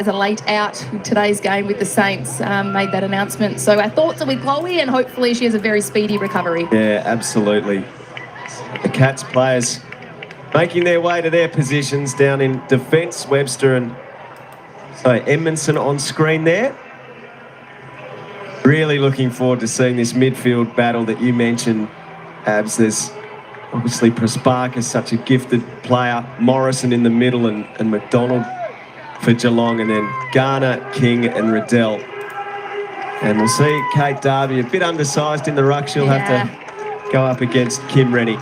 as a late out in today's game with the Saints, made that announcement. So our thoughts are with Chloe, and hopefully she has a very speedy recovery. Yeah, absolutely. The Cats players making their way to their positions down in defence. Webster and Edmondson on screen there. Really looking forward to seeing this midfield battle that you mentioned, Abs. There's obviously Prasparkas, such a gifted player. Morrison in the middle and McDonald for Geelong, and then Garner, King and Riddell. And we'll see Kate Darby, a bit undersized in the ruck. She'll have to go up against Kim Rennie.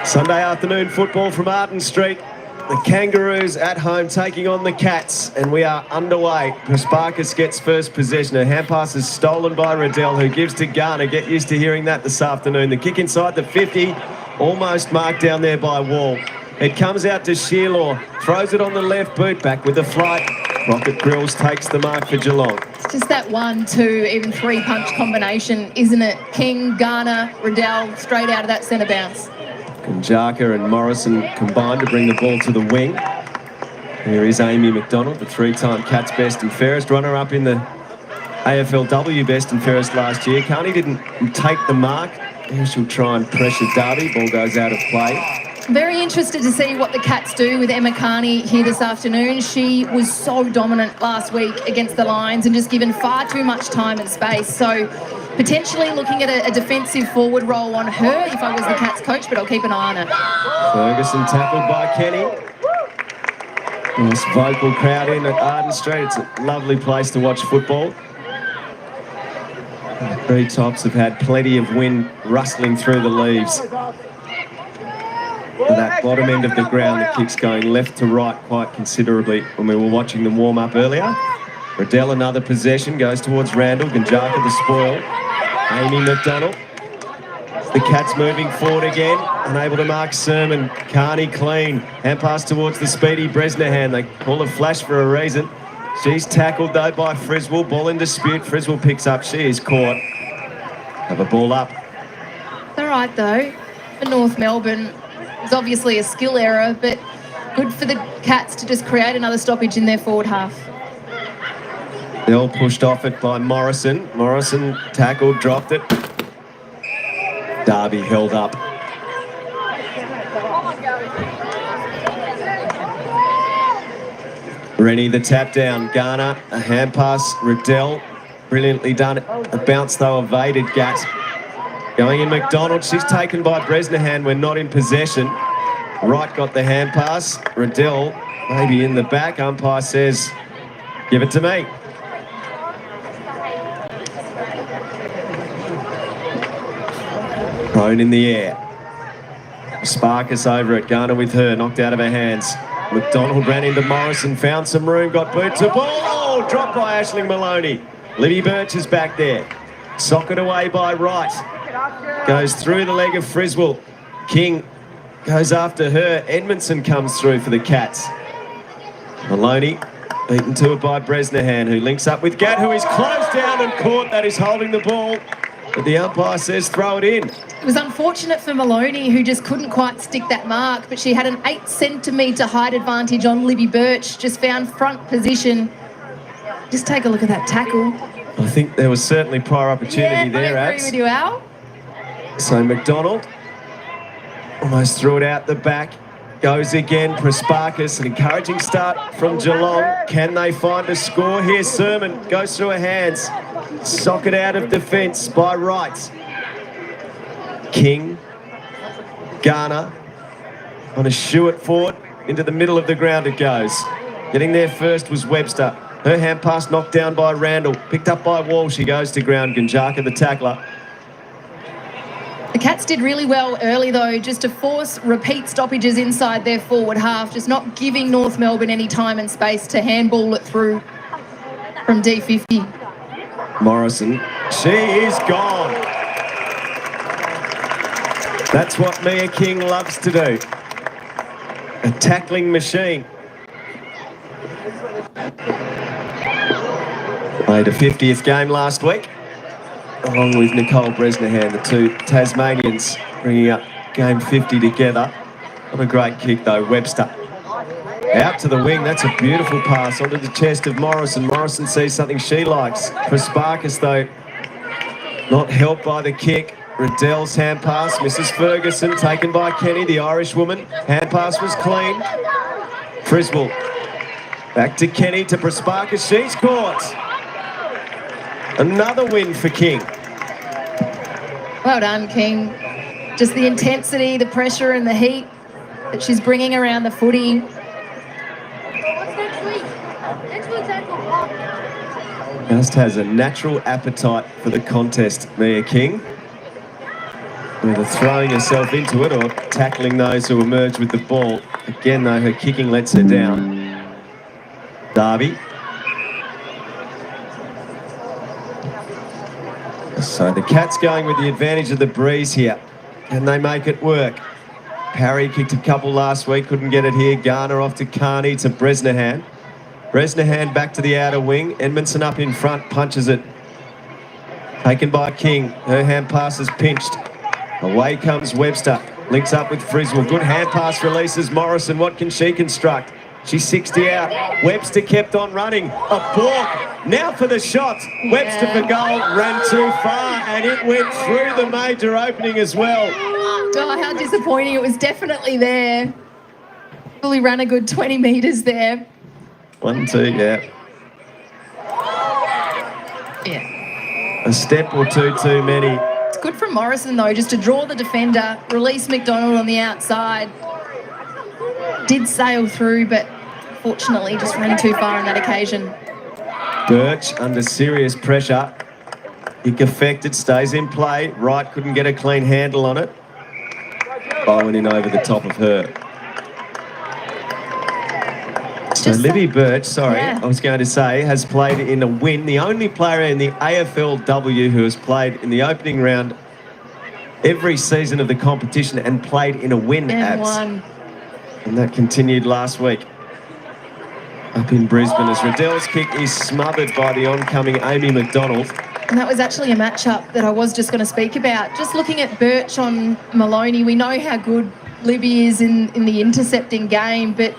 Sunday afternoon football from Arden Street. The Kangaroos at home taking on the Cats, and we are underway. Prasparkas gets first possession. A hand pass is stolen by Riddell, who gives to Garner. Get used to hearing that this afternoon. The kick inside the 50, almost marked down there by Wall. It comes out to Shearlaw, throws it on the left boot, back with the flight. Rocket Grills takes the mark for Geelong. It's just that 1, 2, even 3 punch combination, isn't it? King, Garner, Riddell, straight out of that centre bounce. Gunjaka and Morrison combined to bring the ball to the wing. Here is Amy McDonald, the 3-time Cats best and fairest, runner-up in the AFLW best and fairest last year. Carney didn't take the mark. Here she'll try and pressure Darby. Ball goes out of play. Very interested to see what the Cats do with Emma Carney here this afternoon. She was so dominant last week against the Lions and just given far too much time and space. So potentially looking at a defensive forward role on her if I was the Cats coach, but I'll keep an eye on it. Ferguson tackled by Kenny. Nice vocal crowd in at Arden Street. It's a lovely place to watch football. The three tops have had plenty of wind rustling through the leaves. And that bottom end of the ground, the kick's going left to right quite considerably when we were watching them warm up earlier. Riddell, another possession, goes towards Randall. Gunjaka the spoil. Amy McDonald. The Cats moving forward again, unable to mark Sermon. Carney clean. Hand pass towards the speedy Bresnahan. They call a flash for a reason. She's tackled though by Friswell. Ball in dispute. Friswell picks up. She is caught. Have a ball up. All right though, for North Melbourne. It's obviously a skill error, but good for the Cats to just create another stoppage in their forward half. They're pushed off it by Morrison. Morrison tackled, dropped it. Darby held up. Rennie the tap down. Garner, a hand pass. Riddell, brilliantly done. A bounce though evaded Gat. Going in McDonald, she's taken by Bresnahan. We're not in possession. Wright got the hand pass. Riddell maybe in the back. Umpire says, give it to me. Thrown in the air. Sparkus over it. Garner with her, knocked out of her hands. McDonald ran into Morrison, found some room, got boot to ball. Oh, dropped by Aisling Maloney. Libby Birch is back there. Socket away by Wright. Goes through the leg of Friswell. King goes after her. Edmondson comes through for the Cats. Maloney beaten to it by Bresnahan, who links up with Gat, who is closed down and caught. That is holding the ball. But the umpire says throw it in. It was unfortunate for Maloney, who just couldn't quite stick that mark, but she had an 8-centimetre height advantage on Libby Birch, just found front position. Just take a look at that tackle. I think there was certainly prior opportunity there, I agree with you, Al. So McDonald almost threw it out the back. Goes again, Prasparkas, an encouraging start from Geelong. Can they find a score here? Sermon goes through her hands. Socket out of defence by Wright. King, Garner, on a shoe it forward, into the middle of the ground it goes. Getting there first was Webster. Her hand pass knocked down by Randall. Picked up by Wall, she goes to ground. Gunjaka the tackler. The Cats did really well early, though, just to force repeat stoppages inside their forward half, just not giving North Melbourne any time and space to handball it through from D50. Morrison, she is gone. That's what Mia King loves to do. A tackling machine. Played a 50th game last week, along with Nicole Bresnahan, the two Tasmanians bringing up game 50 together. What a great kick though, Webster. Out to the wing, that's a beautiful pass onto the chest of Morrison. Morrison sees something she likes. Prasparkas though, not helped by the kick. Riddell's hand pass, Mrs. Ferguson, taken by Kenny, the Irish woman. Hand pass was clean. Friswell, back to Kenny, to Prasparkas, she's caught. Another win for King. Well done, King. Just the intensity, the pressure and the heat that she's bringing around the footy. Just has a natural appetite for the contest, Mia King. Whether throwing herself into it or tackling those who emerge with the ball. Again, though, her kicking lets her down. Darby. So the Cats going with the advantage of the breeze here. Can they make it work? Parry kicked a couple last week, couldn't get it here. Garner off to Carney, to Bresnahan. Bresnahan back to the outer wing. Edmondson up in front, punches it. Taken by King. Her hand pass is pinched. Away comes Webster. Links up with Friswell. Good hand pass releases Morrison. What can she construct? She's 60 out. Webster kept on running. A balk. Now for the shot. Webster for goal. Ran too far and it went through the major opening as well. Oh, how disappointing. It was definitely there. Fully ran a good 20 metres there. 1, 2, yeah. Yeah. A step or two too many. It's good from Morrison, though, just to draw the defender, release McDonald on the outside. Did sail through, but fortunately just ran too far on that occasion. Birch under serious pressure. Kick affected, stays in play. Wright couldn't get a clean handle on it. Bowen in over the top of her. So Libby Birch, I was going to say, has played in a win. The only player in the AFLW who has played in the opening round every season of the competition and played in a win, Abs. And that continued last week up in Brisbane as Riddell's kick is smothered by the oncoming Amy McDonald. And that was actually a matchup that I was just going to speak about. Just looking at Birch on Maloney, we know how good Libby is in the intercepting game, but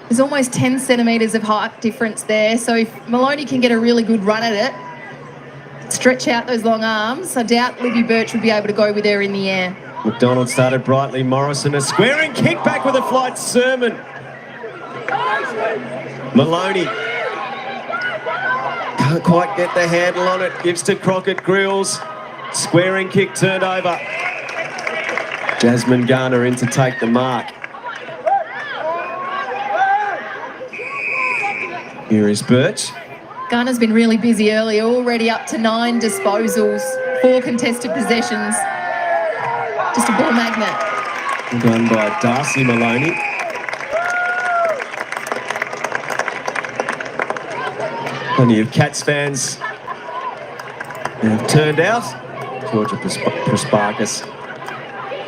there's almost 10 centimetres of height difference there. So if Maloney can get a really good run at it, stretch out those long arms, I doubt Libby Birch would be able to go with her in the air. McDonald started brightly. Morrison a squaring kick back with a flight. Sermon. Maloney can't quite get the handle on it. Gives to Crockett Grills. Squaring kick turned over. Jasmine Garner in to take the mark. Here is Birch. Garner's been really busy early, already up to 9 disposals, 4 contested possessions. Just a ball magnet. Done by Darcy Maloney. Plenty of Cats fans have turned out. Georgia Prasparkas,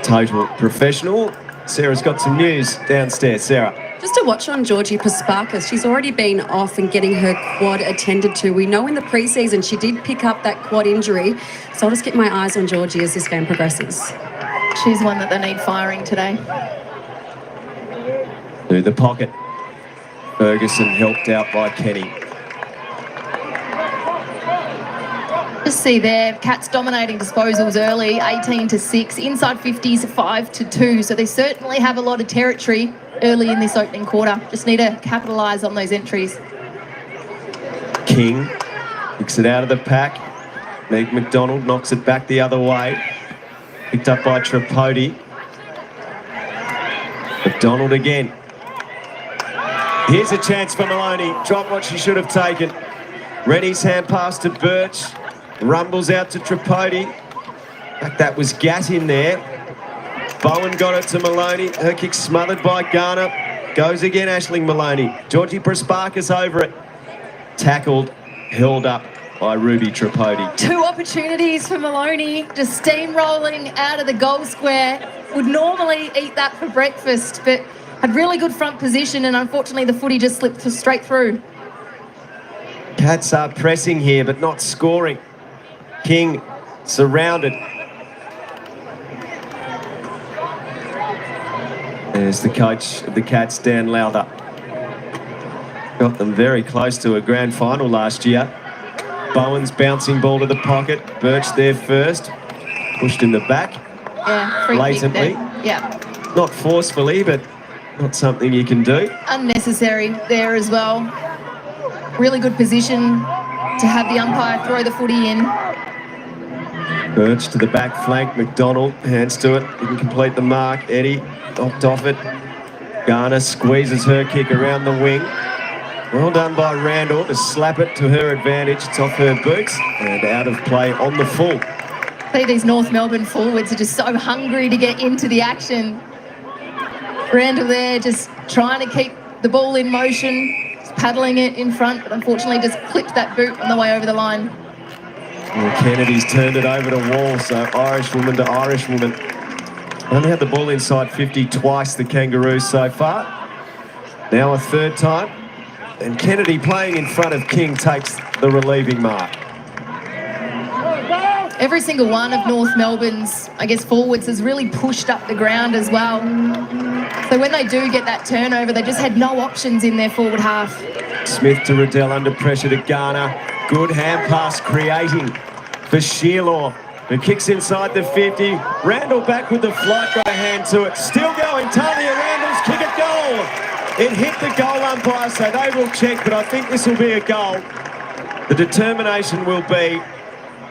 total professional. Sarah's got some news downstairs. Sarah. Just to watch on Georgie Prasparkas, she's already been off and getting her quad attended to. We know in the pre-season she did pick up that quad injury, so I'll just keep my eyes on Georgie as this game progresses. She's one that they need firing today. Through the pocket. Ferguson helped out by Kenny. Just see there, Cats dominating disposals early, 18-6, inside 50s, 5-2. So they certainly have a lot of territory early in this opening quarter. Just need to capitalise on those entries. King picks it out of the pack. Meg McDonald knocks it back the other way. Picked up by Tripodi. McDonald again. Here's a chance for Maloney. Dropped what she should have taken. Rennie's hand pass to Birch. Rumbles out to Tripodi. That was Gat in there. Bowen got it to Maloney. Her kick smothered by Garner. Goes again, Aisling Maloney. Georgie Prasparkas over it. Tackled, held up by Ruby Tripodi. 2 opportunities for Maloney, just steamrolling out of the goal square. Would normally eat that for breakfast, but had really good front position, and unfortunately the footy just slipped straight through. Cats are pressing here, but not scoring. King surrounded. There's the coach of the Cats, Dan Lowther. Got them very close to a grand final last year. Bowen's bouncing ball to the pocket. Birch there first. Pushed in the back. Yeah, free blatantly. kick there. Yeah. Not forcefully, but not something you can do. Unnecessary there as well. Really good position to have the umpire throw the footy in. Birch to the back flank. McDonald hands to it. Didn't complete the mark. Eddie knocked off it. Garner squeezes her kick around the wing. Well done by Randall to slap it to her advantage. It's off her boots and out of play on the full. See, these North Melbourne forwards are just so hungry to get into the action. Randall there just trying to keep the ball in motion, just paddling it in front, but unfortunately just clipped that boot on the way over the line. Well, Kennedy's turned it over to Wall, so Irish woman to Irish woman. Only had the ball inside 50 twice, the Kangaroos so far. Now a third time. And Kennedy playing in front of King takes the relieving mark. Every single one of North Melbourne's, I guess, forwards has really pushed up the ground as well. So when they do get that turnover, they just had no options in their forward half. Smith to Riddell under pressure to Garner. Good hand pass creating for Shearlaw, who kicks inside the 50. Randall back with the flight, got a hand to it. Still going, Talia Randall's kick at goal. It hit the goal umpire, so they will check, but I think this will be a goal. The determination will be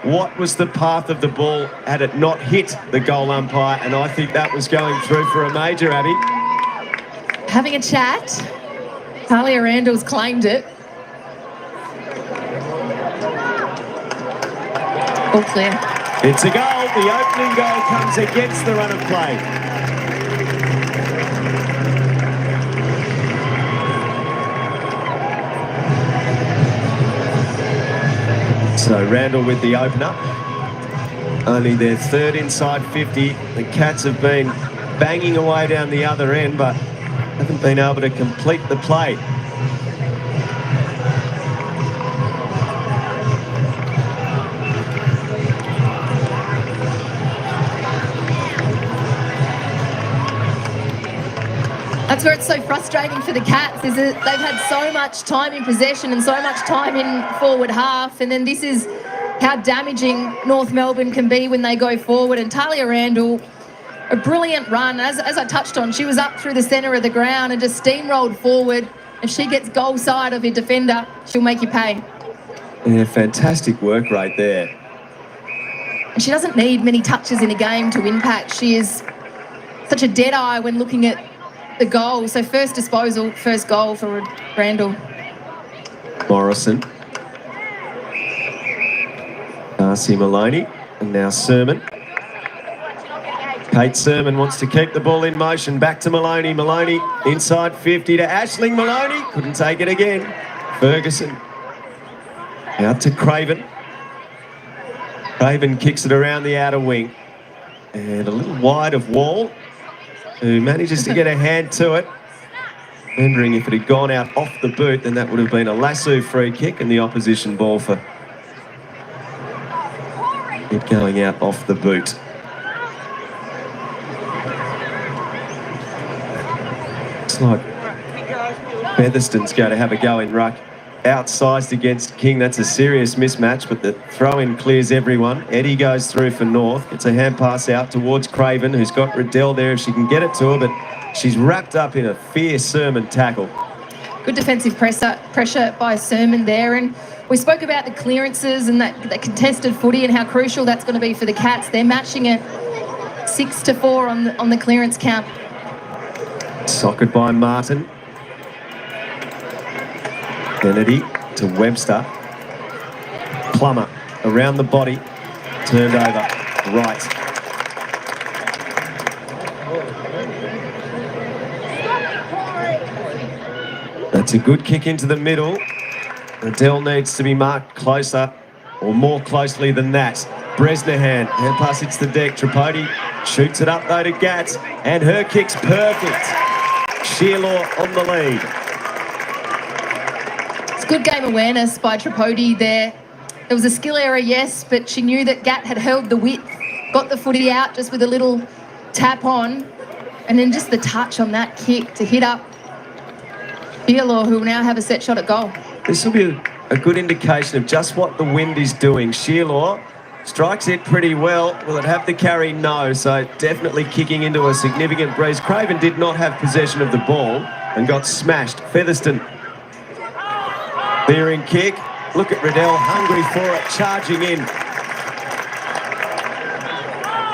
what was the path of the ball had it not hit the goal umpire, and I think that was going through for a major, Abby. Having a chat, Talia Randall's claimed it. All clear. It's a goal. The opening goal comes against the run of play. So Randall with the opener. Only their third inside 50. The Cats have been banging away down the other end, but haven't been able to complete the play. That's where it's so frustrating for the Cats, is that they've had so much time in possession and so much time in forward half, and then this is how damaging North Melbourne can be when they go forward. And Talia Randall, a brilliant run. As I touched on, she was up through the centre of the ground and just steamrolled forward. If she gets goal side of your defender, she'll make you pay. Yeah, fantastic work right there. And she doesn't need many touches in a game to impact. She is such a dead eye when looking at the goal. So first disposal, first goal for Randall. Morrison. Darcy Maloney. And now Sermon. Kate Sermon wants to keep the ball in motion. Back to Maloney. Maloney inside 50 to Aisling Maloney. Couldn't take it again. Ferguson. Out to Craven. Craven kicks it around the outer wing. And a little wide of Wall, who manages to get a hand to it. Wondering if it had gone out off the boot, then that would have been a lasso free kick and the opposition ball for it going out off the boot. Looks like Featherston's going to have a go in ruck. Outsized against King, that's a serious mismatch, but the throw-in clears everyone. Eddie goes through for North. It's a hand pass out towards Craven, who's got Riddell there if she can get it to her, but she's wrapped up in a fierce Sermon tackle. Good defensive pressure by Sermon there, and we spoke about the clearances and that contested footy and how crucial that's going to be for the Cats. They're matching it 6-4 on the clearance count. Socket by Martin. Kennedy to Webster. Plummer around the body. Turned over. Right. That's a good kick into the middle. Adele needs to be marked closer, or more closely than that. Bresnahan, hand pass hits the deck. Tripodi shoots it up though to Gats, and her kick's perfect. Shearlaw on the lead. It's good game awareness by Tripodi there. There was a skill error, yes, but she knew that Gat had held the width, got the footy out just with a little tap on, And then just the touch on that kick to hit up Sheila, who will now have a set shot at goal. This will be a good indication of just what the wind is doing. Sheila strikes it pretty well. Will it have the carry? No. So definitely kicking into a significant breeze. Craven did not have possession of the ball and got smashed. Featherston. Veering kick. Look at Riddell, hungry for it, charging in.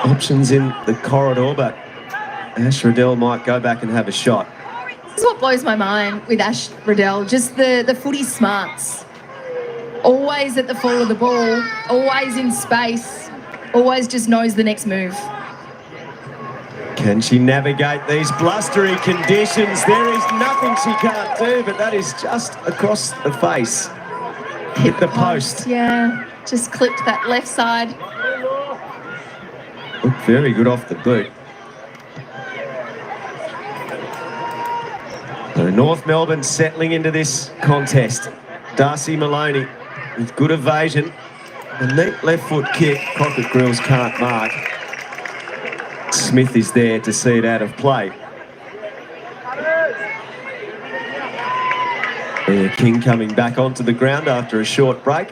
Options in the corridor, but Ash Riddell might go back and have a shot. This is what blows my mind with Ash Riddell, just the footy smarts. Always at the fall of the ball, always in space, always just knows the next move. Can she navigate these blustery conditions? There is nothing she can't do, but that is just across the face. Hit the post. Yeah, just clipped that left side. Looked very good off the boot. So North Melbourne settling into this contest. Darcy Maloney with good evasion. A neat left foot kick. Crockett Grills can't mark. Smith is there to see it out of play. Mia King coming back onto the ground after a short break.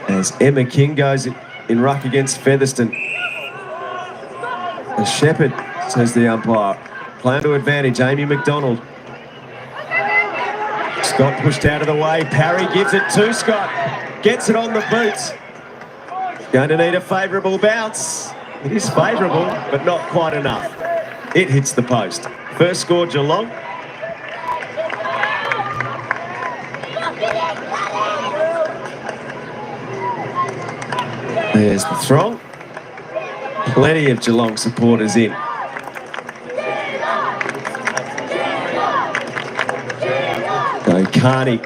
As Emma King goes in ruck against Featherston. A Shepherd, says the umpire. Playing to advantage, Amy McDonald. Scott pushed out of the way. Parry gives it to Scott. Gets it on the boots. Going to need a favourable bounce. It is favourable, but not quite enough. It hits the post. First score, Geelong. There's the throng. Plenty of Geelong supporters in. So Carney,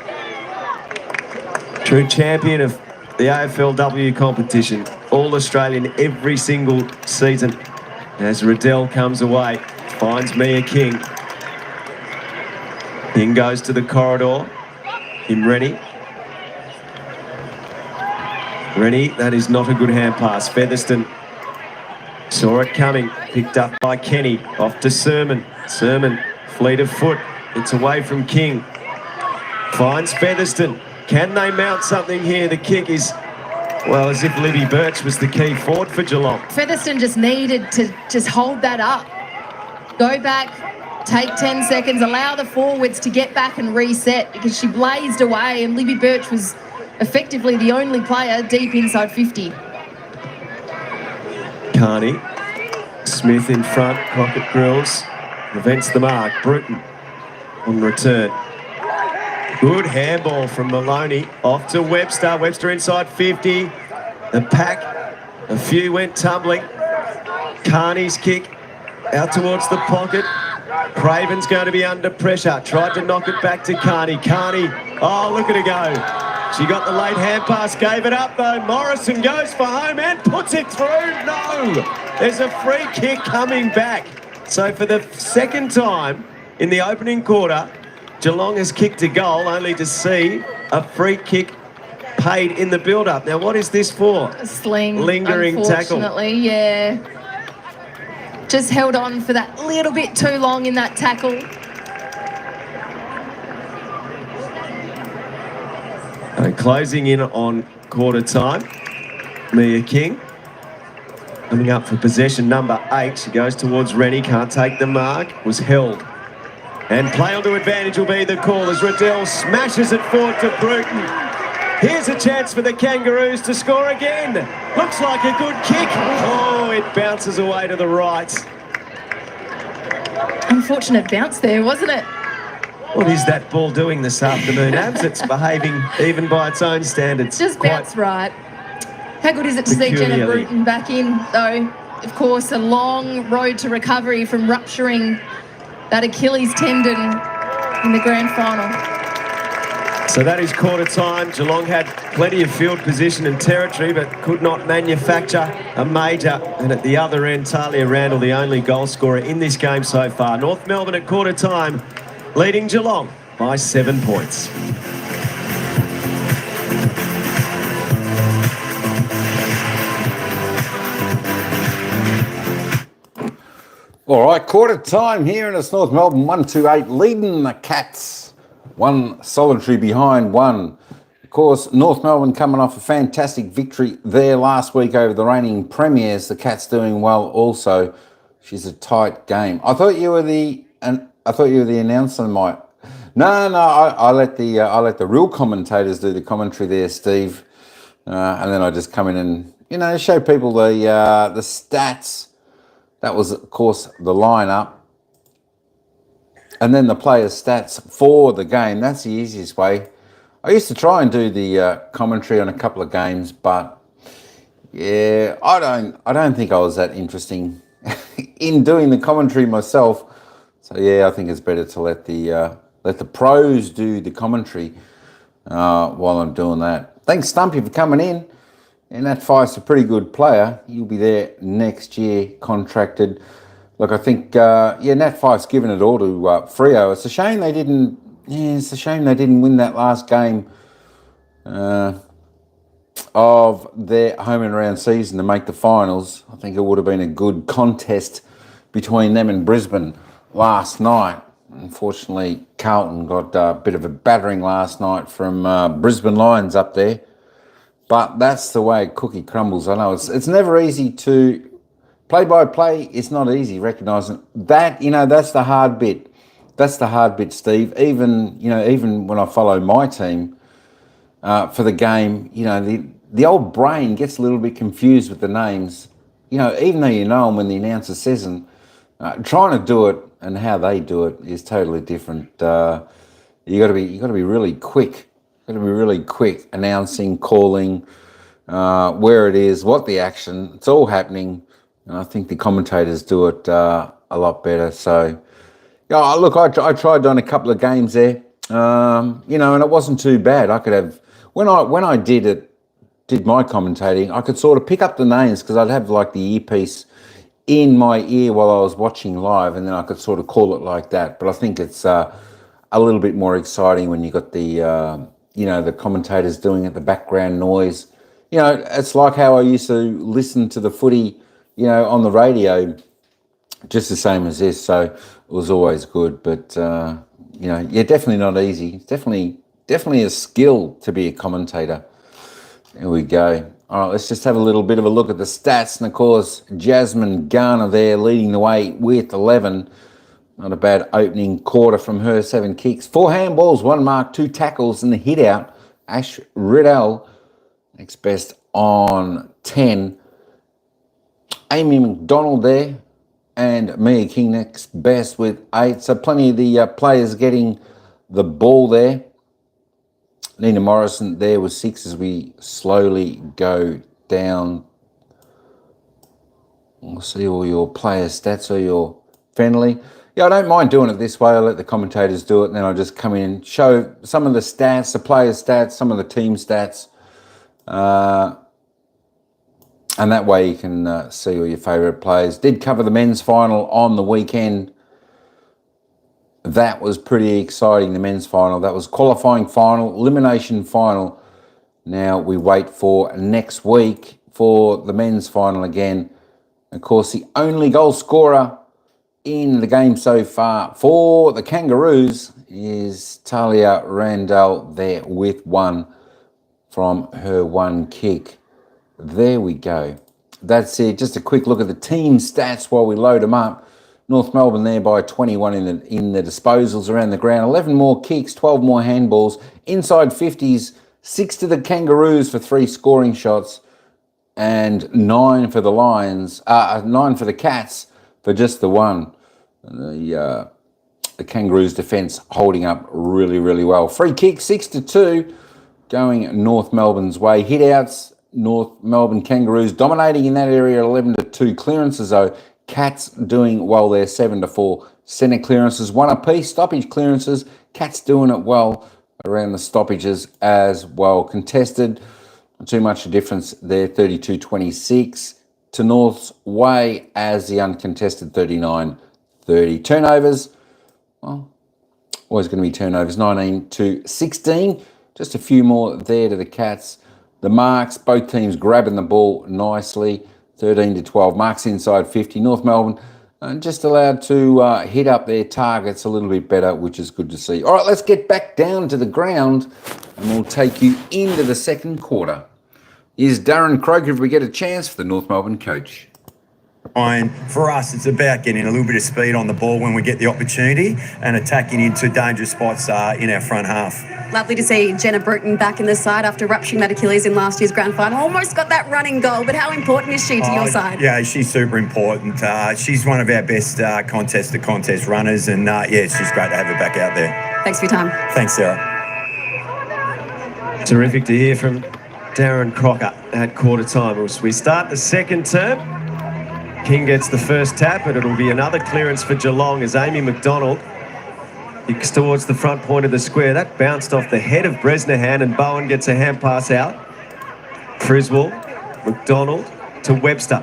true champion of the AFLW competition, All-Australian every single season. As Riddell comes away, finds Mia King. King goes to the corridor. In Rennie. Rennie, that is not a good hand pass. Featherston saw it coming, picked up by Kenny. Off to Sermon. Sermon, fleet of foot. It's away from King. Finds Featherston. Can they mount something here? The kick is, well, as if Libby Birch was the key forward for Geelong. Featherston just needed to just hold that up. Go back, take 10 seconds, allow the forwards to get back and reset, because she blazed away and Libby Birch was effectively the only player deep inside 50. Carney. Smith in front. Crockett Grills prevents the mark. Bruton on return. Good handball from Maloney. Off to Webster. Webster inside 50. The pack. A few went tumbling. Carney's kick out towards the pocket. Craven's going to be under pressure. Tried to knock it back to Carney. Carney. Oh, look at her go. She got the late hand pass, gave it up though. Morrison goes for home and puts it through. No! There's a free kick coming back. So for the second time in the opening quarter, Geelong has kicked a goal only to see a free kick paid in the build-up. Now, what is this for? A sling, lingering tackle. Unfortunately, yeah. Just held on for that little bit too long in that tackle. And closing in on quarter time, Mia King coming up for possession number 8. She goes towards Rennie, can't take the mark, was held. And play onto advantage will be the call as Riddell smashes it forward to Bruton. Here's a chance for the Kangaroos to score again. Looks like a good kick. Oh, it bounces away to the right. Unfortunate bounce there, wasn't it? What is that ball doing this afternoon, Abs? It's behaving even by its own standards. Just bounced right. How good is it to see Jenna Bruton back in, though? Of course, a long road to recovery from rupturing that Achilles tendon in the grand final. So that is quarter time. Geelong had plenty of field position and territory, but could not manufacture a major. And at the other end, Talia Randall, the only goal scorer in this game so far. North Melbourne at quarter time, leading Geelong by 7 points. All right, quarter time here in North Melbourne, 128, leading the Cats, one solitary behind one. Of course, North Melbourne coming off a fantastic victory there last week over the reigning premiers. The Cats doing well also. She's a tight game. I thought you were the announcer, Mike. No, I let the real commentators do the commentary there, Steve, and then I just come in and show people the stats. That was, of course, the lineup, and then the players' stats for the game. That's the easiest way. I used to try and do the commentary on a couple of games, but yeah, I don't think I was that interesting in doing the commentary myself. So yeah, I think it's better to let the pros do the commentary while I'm doing that. Thanks, Stumpy, for coming in. And Nat Fife's a pretty good player. He'll be there next year, contracted. Look, I think Nat Fife's given it all to Freo. It's a shame they didn't. Yeah, it's a shame they didn't win that last game of their home and round season to make the finals. I think it would have been a good contest between them and Brisbane last night. Unfortunately, Carlton got a bit of a battering last night from Brisbane Lions up there. But that's the way cookie crumbles. I know it's never easy to play by play. It's not easy recognising that. That's the hard bit. That's the hard bit, Steve. Even when I follow my team for the game, the old brain gets a little bit confused with the names. Even though you know them when the announcer says them, trying to do it and how they do it is totally different. You got to be really quick. Got to be really quick announcing, calling, where it is, what the action. It's all happening, and I think the commentators do it a lot better. So, yeah, look, I tried on a couple of games there, and it wasn't too bad. I could have when I did my commentating, I could sort of pick up the names because I'd have like the earpiece in my ear while I was watching live, and then I could sort of call it like that. But I think it's a little bit more exciting when you got the commentators doing it, the background noise. It's like how I used to listen to the footy, on the radio, just the same as this. So it was always good. But, definitely not easy. It's definitely a skill to be a commentator. There we go. All right, let's just have a little bit of a look at the stats. And, of course, Jasmine Garner there leading the way with 11. Not a bad opening quarter from her, 7 kicks. 4 handballs, 1 mark, 2 tackles, and the hit out. Ash Riddell, next best on 10. Amy McDonald there, and Mia King next best with 8. So plenty of the players getting the ball there. Nina Morrison there with 6 as we slowly go down. We'll see all your player stats or your Fenley. Yeah, I don't mind doing it this way. I let the commentators do it, and then I just come in and show some of the stats, the players' stats, some of the team stats. And that way you can see all your favourite players. Did cover the men's final on the weekend. That was pretty exciting, the men's final. That was qualifying final, elimination final. Now we wait for next week for the men's final again. Of course, the only goal scorer in the game so far for the Kangaroos is Talia Randall there with 1 from her 1 kick. There we go. That's it. Just a quick look at the team stats while we load them up. North Melbourne there by 21 in the disposals around the ground. 11 more kicks, 12 more handballs. Inside 50s, 6 to the Kangaroos for 3 scoring shots and 9 for the Lions. 9 for the Cats for just the 1. The Kangaroos defence holding up really, really well. Free kick, 6-2, going North Melbourne's way. Hit-outs, North Melbourne Kangaroos dominating in that area, 11-2. Clearances, though, Cats doing well there, 7-4. Centre clearances, 1 apiece. Stoppage clearances, Cats doing it well around the stoppages as well. Contested, not too much a difference there, 32-26 to North's way as the uncontested 39-30. Turnovers, well, always going to be turnovers, 19-16. Just a few more there to the Cats. The marks, both teams grabbing the ball nicely, 13-12. Marks inside 50. North Melbourne just allowed to hit up their targets a little bit better, which is good to see. All right, let's get back down to the ground and we'll take you into the second quarter. Here's Darren Croker if we get a chance for the North Melbourne coach. For us, it's about getting a little bit of speed on the ball when we get the opportunity and attacking into dangerous spots in our front half. Lovely to see Jenna Bruton back in the side after rupturing that Achilles in last year's grand final. Almost got that running goal, but how important is she to your side? Yeah, she's super important. She's one of our best contest-to-contest runners, and it's just great to have her back out there. Thanks for your time. Thanks, Sarah. Terrific to hear from Darren Crocker at quarter time. As we start the second term, King gets the first tap, but it'll be another clearance for Geelong as Amy McDonald kicks towards the front point of the square. That bounced off the head of Bresnahan, and Bowen gets a hand pass out. Friswell, McDonald to Webster.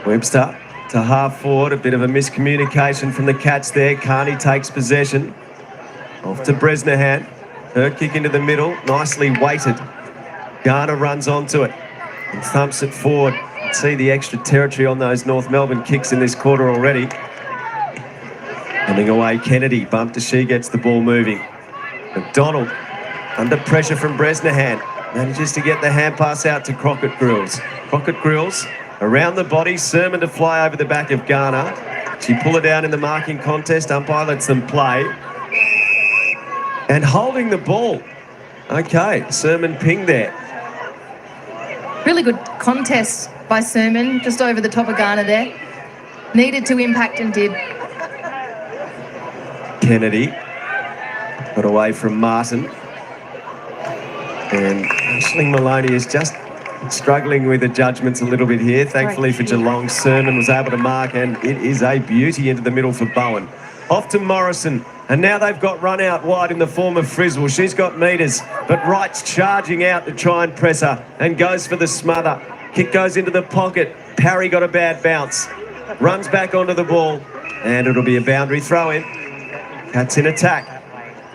Webster to half forward. A bit of a miscommunication from the Cats there. Carney takes possession. Off to Bresnahan. Her kick into the middle. Nicely weighted. Garner runs onto it and thumps it forward. See the extra territory on those North Melbourne kicks in this quarter already. Coming away, Kennedy. Bump to she gets the ball moving. McDonald under pressure from Bresnahan. Manages to get the hand pass out to Crockett Grills. Crockett Grills around the body. Sermon to fly over the back of Garner. She pull her down in the marking contest. Umpire lets them play. And holding the ball. Okay, Sermon pinged there. Really good contest by Sermon, just over the top of Garner there. Needed to impact and did. Kennedy got away from Martin. And Aisling Maloney is just struggling with the judgments a little bit here. Thankfully for Geelong, Sermon was able to mark, and it is a beauty into the middle for Bowen. Off to Morrison, and now they've got run out wide in the form of Friswell. She's got metres, but Wright's charging out to try and press her and goes for the smother. Kick goes into the pocket. Parry got a bad bounce. Runs back onto the ball, and it'll be a boundary throw-in. Cats in attack.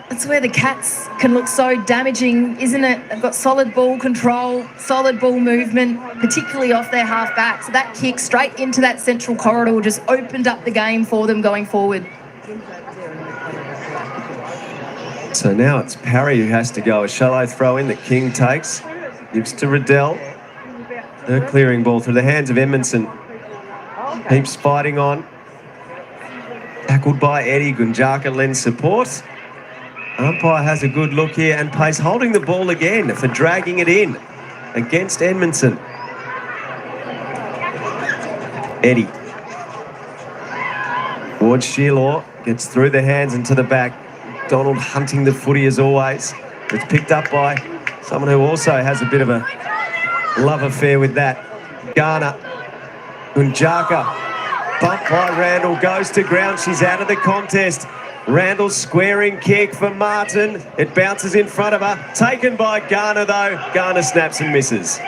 That's where the Cats can look so damaging, isn't it? They've got solid ball control, solid ball movement, particularly off their half-back. So that kick straight into that central corridor just opened up the game for them going forward. So now it's Parry who has to go. A shallow throw-in that King takes. Gives to Riddell. Her clearing ball through the hands of Edmondson. Keeps fighting on. Tackled by Eddie. Gunjaka lends support. Umpire has a good look here and plays holding the ball again for dragging it in against Edmondson. Eddie. Ward Shearlaw gets through the hands and to the back. Donald hunting the footy as always. It's picked up by someone who also has a bit of a love affair with that. Garner. Gunjaka. Bumped by Randall. Goes to ground. She's out of the contest. Randall squaring kick for Martin. It bounces in front of her. Taken by Garner though. Garner snaps and misses.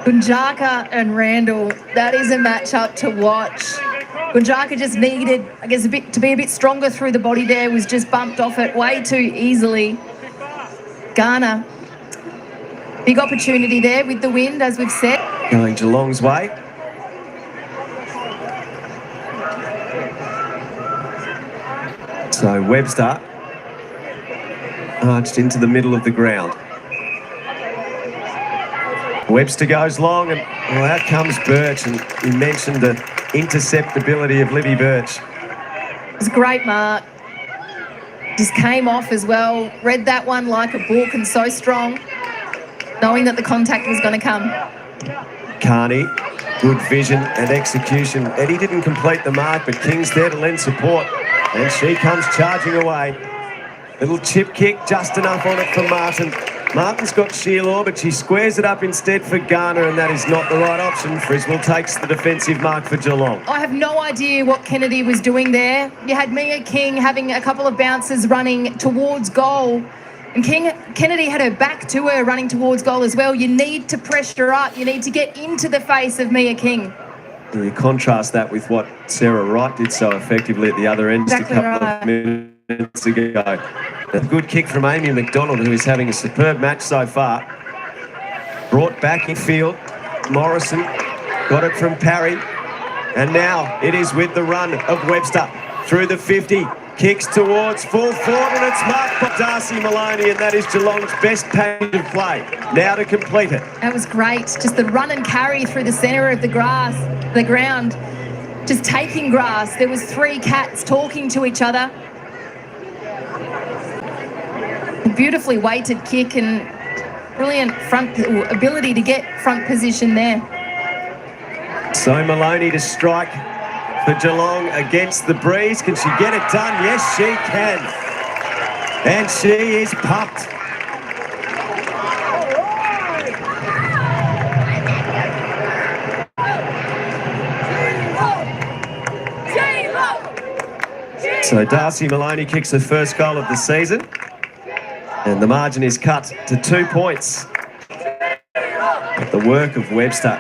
Gunjaka and Randall, that is a matchup to watch. Gunjaka just needed, I guess, to be a bit stronger through the body there, was just bumped off it way too easily. Garner, big opportunity there with the wind, as we've said. Going Geelong's way. So Webster arched into the middle of the ground. Webster goes long, and well, out comes Birch, and you mentioned the interceptability of Livy Birch. It was a great mark. Just came off as well. Read that one like a book and so strong, knowing that the contact was going to come. Carney, good vision and execution. Eddie didn't complete the mark, but King's there to lend support. And she comes charging away. Little chip kick, just enough on it for Martin. Martin's got Shearlaw, but she squares it up instead for Garner, and that is not the right option. Friswell takes the defensive mark for Geelong. I have no idea what Kennedy was doing there. You had Mia King having a couple of bounces running towards goal, and Kennedy had her back to her running towards goal as well. You need to pressure up. You need to get into the face of Mia King. You contrast that with what Sarah Wright did so effectively at the other end just a couple of minutes ago. A good kick from Amy McDonald, who is having a superb match so far. Brought back in field. Morrison got it from Parry. And now it is with the run of Webster through the 50. Kicks towards full forward, and it's marked by Darcy Maloney, and that is Geelong's best package of play. Now to complete it. That was great. Just the run and carry through the centre of the ground. Just taking grass. There was 3 cats talking to each other. A beautifully weighted kick and brilliant ability to get front position there. So Maloney to strike for Geelong against the breeze. Can she get it done? Yes, she can. And she is pumped. So Darcy Maloney kicks her first goal of the season. And the margin is cut to 2 points. But the work of Webster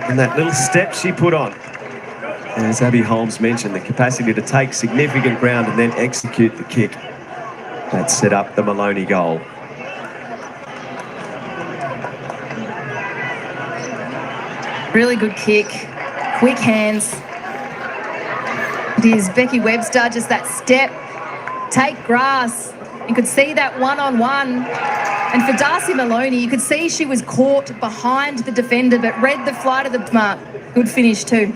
and that little step she put on. As Abby Holmes mentioned, the capacity to take significant ground and then execute the kick. That set up the Maloney goal. Really good kick. Quick hands. It is Becky Webster, just that step. Take grass. You could see that one-on-one. And for Darcy Maloney, you could see she was caught behind the defender, but read the flight of the mark. Good finish too.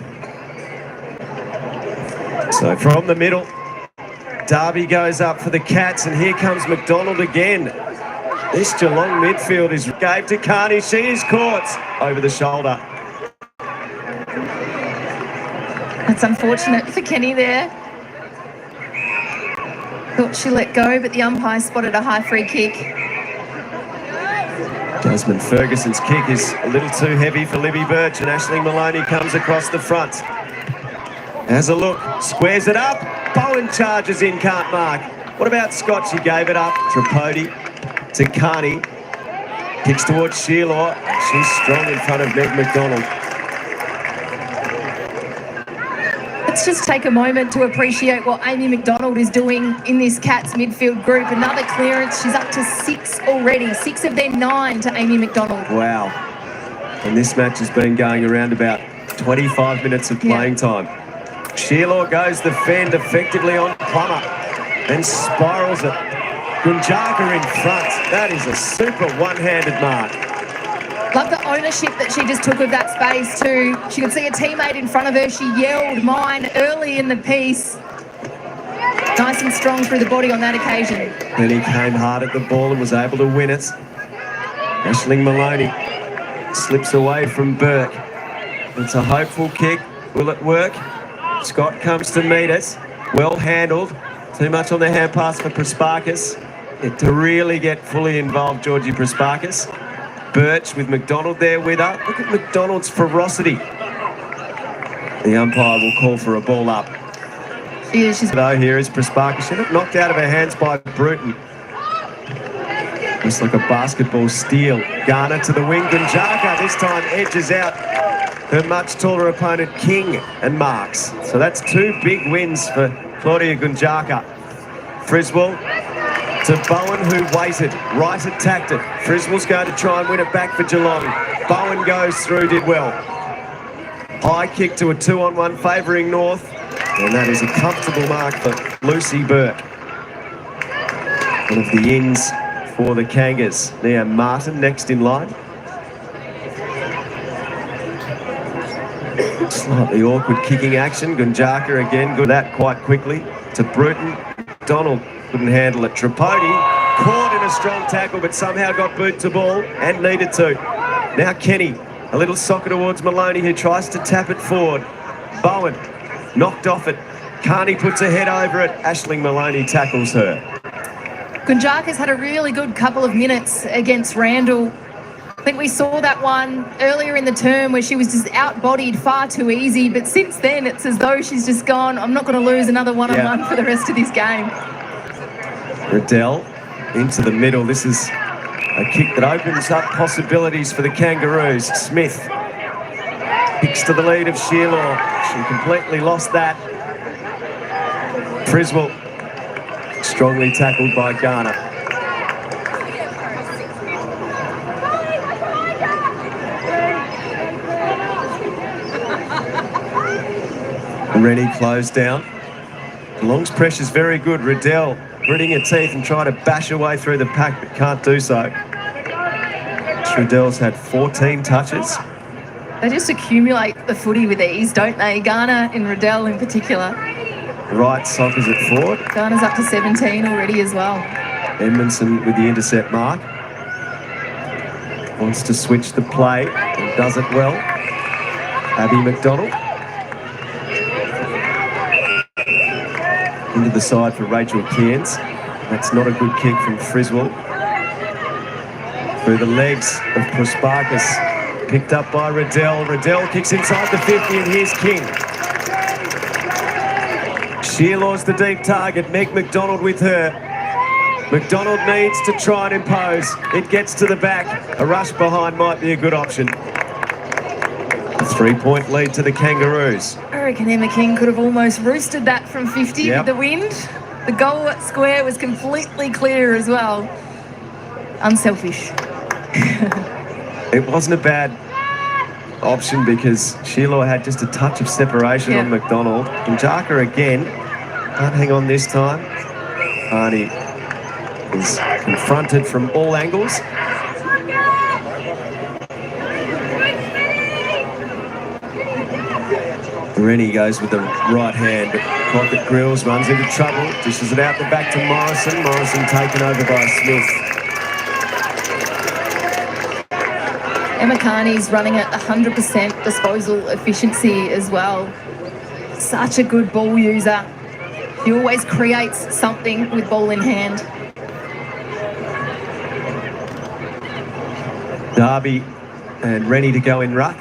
So from the middle, Darby goes up for the Cats, and here comes McDonald again. This Geelong midfield is gave to Carney. She is caught over the shoulder. That's unfortunate for Kenny there. Thought she let go, but the umpire spotted a high free kick. Jasmine Ferguson's kick is a little too heavy for Libby Birch, and Aisling Maloney comes across the front. Has a look, squares it up. Bowen charges in, can't mark. What about Scott? She gave it up. Tripodi to Carney. Kicks towards Sheila. She's strong in front of Meg McDonald. Let's just take a moment to appreciate what Amy McDonald is doing in this Cats midfield group. Another clearance. She's up to 6 already. 6 of their 9 to Amy McDonald. Wow. And this match has been going around about 25 minutes of playing time. Sheila goes the fend effectively on Plummer and spirals it. Gunjaka in front. That is a super one-handed mark. Love the ownership that she just took of that space too. She could see a teammate in front of her. She yelled mine early in the piece. Nice and strong through the body on that occasion. And he came hard at the ball and was able to win it. Aisling Maloney slips away from Burke. It's a hopeful kick. Will it work? Scott comes to meet it. Well handled. Too much on the hand pass for Prasparkas. To really get fully involved, Georgie Prasparkas. Birch with McDonald there with her. Look at McDonald's ferocity. The umpire will call for a ball up. Though here is Prasparkas. She got knocked out of her hands by Bruton. Looks like a basketball steal. Garner to the wing. Gunjaka this time edges out her much taller opponent King and marks. So that's 2 big wins for Claudia Gunjaka. Friswell to Bowen, who waited, right attacked it. Friswell's going to try and win it back for Geelong. Bowen goes through, did well. High kick to a 2-on-1 favouring North, and that is a comfortable mark for Lucy Burke. One of the ins for the Kangas. Now Martin next in line. Slightly awkward kicking action. Gunjaka again, good at that quite quickly. To Bruton. Donald couldn't handle it. Tripodi caught in a strong tackle, but somehow got boot to ball and needed to. Now Kenny, a little soccer towards Maloney, who tries to tap it forward. Bowen knocked off it. Carney puts her head over it. Aisling Maloney tackles her. Gunjaka's had a really good couple of minutes against Randall. I think we saw that one earlier in the term where she was just out-bodied far too easy, but since then it's as though she's just gone, I'm not going to lose another one-on-one for the rest of this game. Riddell into the middle. This is a kick that opens up possibilities for the Kangaroos. Smith kicks to the lead of Sheila. She completely lost that. Friswell strongly tackled by Garner. Rennie closed down. Geelong's pressure's very good. Riddell gritting her teeth and trying to bash her way through the pack, but can't do so. Riddell's had 14 touches. They just accumulate the footy with ease, don't they? Garner and Riddell in particular. Right sockers at forward. Garner's up to 17 already as well. Edmondson with the intercept mark. Wants to switch the play and does it well. Abby McDonald. Into the side for Rachel Cairns. That's not a good kick from Friswell. Through the legs of Prosparkas. Picked up by Riddell. Riddell kicks inside the 50 and here's King. Shearlaw's the deep target. Meg McDonald with her. McDonald needs to try and impose. It gets to the back. A rush behind might be a good option. A 3-point lead to the Kangaroos. I reckon Emma King could have almost roosted that from 50 with the wind. The goal square was completely clear as well. Unselfish. It wasn't a bad option because Shearlaw had just a touch of separation on McDonald. Njaka again. Can't hang on this time. Arnie is confronted from all angles. Rennie goes with the right hand, but Crockett Grills runs into trouble. Dishes it out the back to Morrison. Morrison taken over by Smith. Emma Carney's running at 100% disposal efficiency as well. Such a good ball user. He always creates something with ball in hand. Darby and Rennie to go in ruck.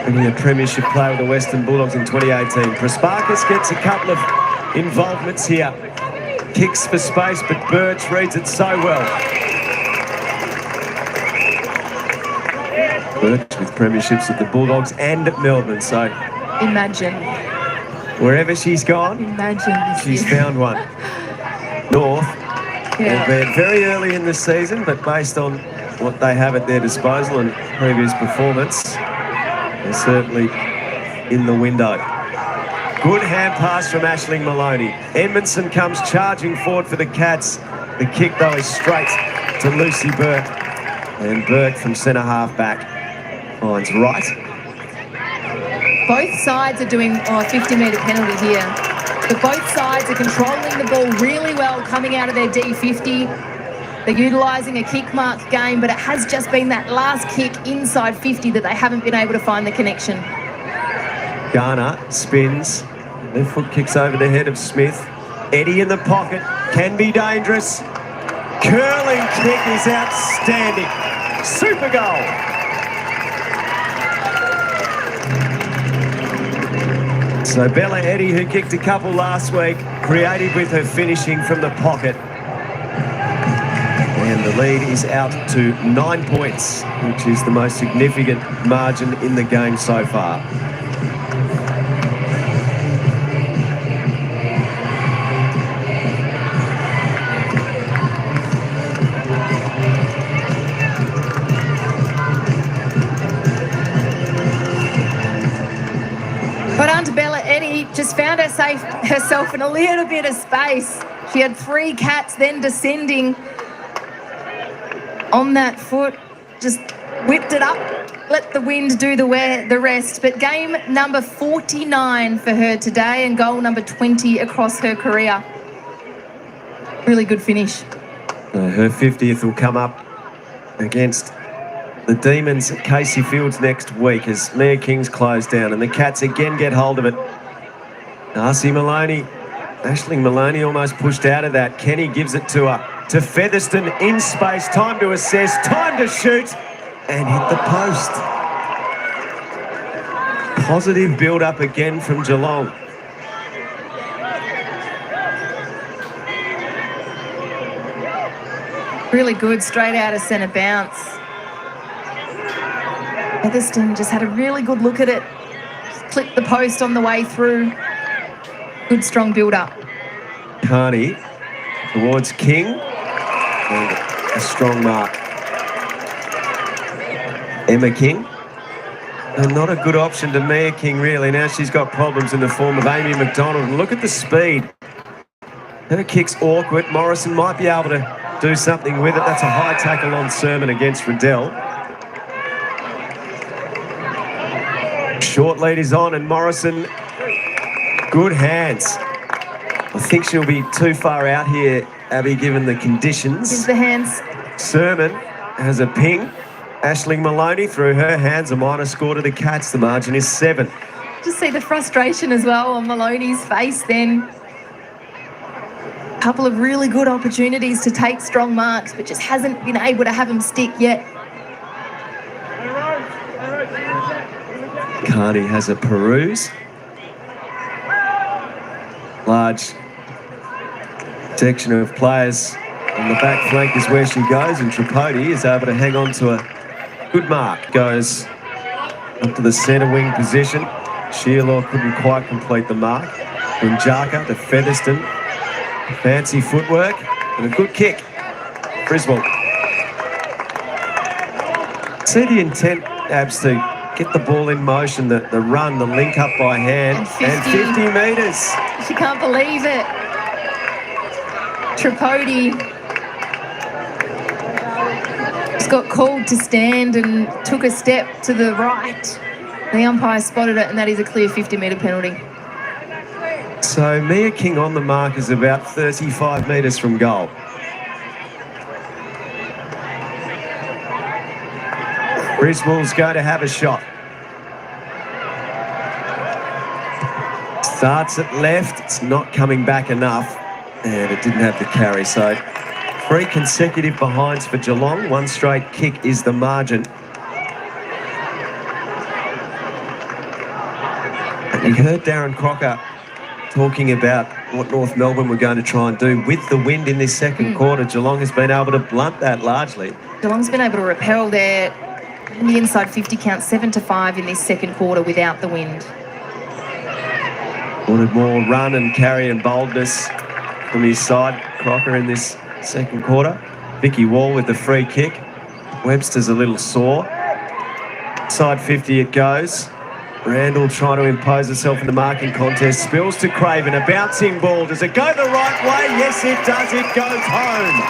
Bringing a premiership player with the Western Bulldogs in 2018. Prosparkas gets a couple of involvements here. Kicks for space, but Birch reads it so well. Birch with premierships at the Bulldogs and at Melbourne, so Imagine. wherever she's gone, she's found one. North, albeit very early in the season, but based on what they have at their disposal and previous performance, they're certainly in the window. Good hand pass from Aisling Maloney. Edmondson comes charging forward for the Cats. The kick, though, is straight to Lucy Burke. And Burke from centre half back finds right. Both sides are doing a 50-metre penalty here. But both sides are controlling the ball really well coming out of their D50. They're utilising a kick mark game, but it has just been that last kick inside 50 that they haven't been able to find the connection. Garner spins. Left foot kicks over the head of Smith. Eddie in the pocket. Can be dangerous. Curling kick is outstanding. Super goal. So Bella Eddie, who kicked a couple last week, creative with her finishing from the pocket. And the lead is out to 9 points, which is the most significant margin in the game so far. But on to Bella Eddie, just found herself in a little bit of space. She had 3 Cats then descending on that foot, just whipped it up, let the wind do the rest. But game number 49 for her today and goal number 20 across her career. Really good finish. Her 50th will come up against the Demons at Casey Fields next week as Mia King's closed down and the Cats again get hold of it. Aisling Maloney almost pushed out of that. Kenny gives it to her. To Featherston in space. Time to assess. Time to shoot. And hit the post. Positive build-up again from Geelong. Really good straight out of centre bounce. Featherston just had a really good look at it. Just clipped the post on the way through. Good strong build-up. Carney towards King. And a strong mark. Emma King. And not a good option to Mia King, really. Now she's got problems in the form of Amy McDonald. And look at the speed. Her kick's awkward. Morrison might be able to do something with it. That's a high tackle on Sermon against Riddell. Short lead is on, and Morrison, good hands. I think she'll be too far out here, Abby, given the conditions. Gives the hands. Sermon has a ping. Aisling Maloney through her hands, a minor score to the Cats. The margin is 7. Just see the frustration as well on Maloney's face then. A couple of really good opportunities to take strong marks, but just hasn't been able to have them stick yet. Carney has a peruse. Large section of players on the back flank is where she goes, and Tripodi is able to hang on to a good mark. Goes up to the centre wing position. Sheila couldn't quite complete the mark. Njaka to Featherston. Fancy footwork and a good kick. Friswell. See the intent, Abs, to get the ball in motion, the run, the link up by hand. And 50 metres. She can't believe it. Tripodi just got called to stand and took a step to the right. The umpire spotted it, and that is a clear 50-metre penalty. So Mia King on the mark is about 35 metres from goal. Griswold's going to have a shot. Starts at left, it's not coming back enough, and it didn't have the carry. So 3 consecutive behinds for Geelong. 1 straight kick is the margin. And you heard Darren Crocker talking about what North Melbourne were going to try and do with the wind in this second quarter. Geelong has been able to blunt that largely. Geelong's been able to repel their in the inside 50 count 7-5 in this second quarter without the wind. Wanted more run and carry and boldness from his side, Crocker, in this second quarter. Vicky Wall with the free kick. Webster's a little sore. Side 50 it goes. Randall trying to impose herself in the marking contest. Spills to Craven. A bouncing ball. Does it go the right way? Yes, it does. It goes home.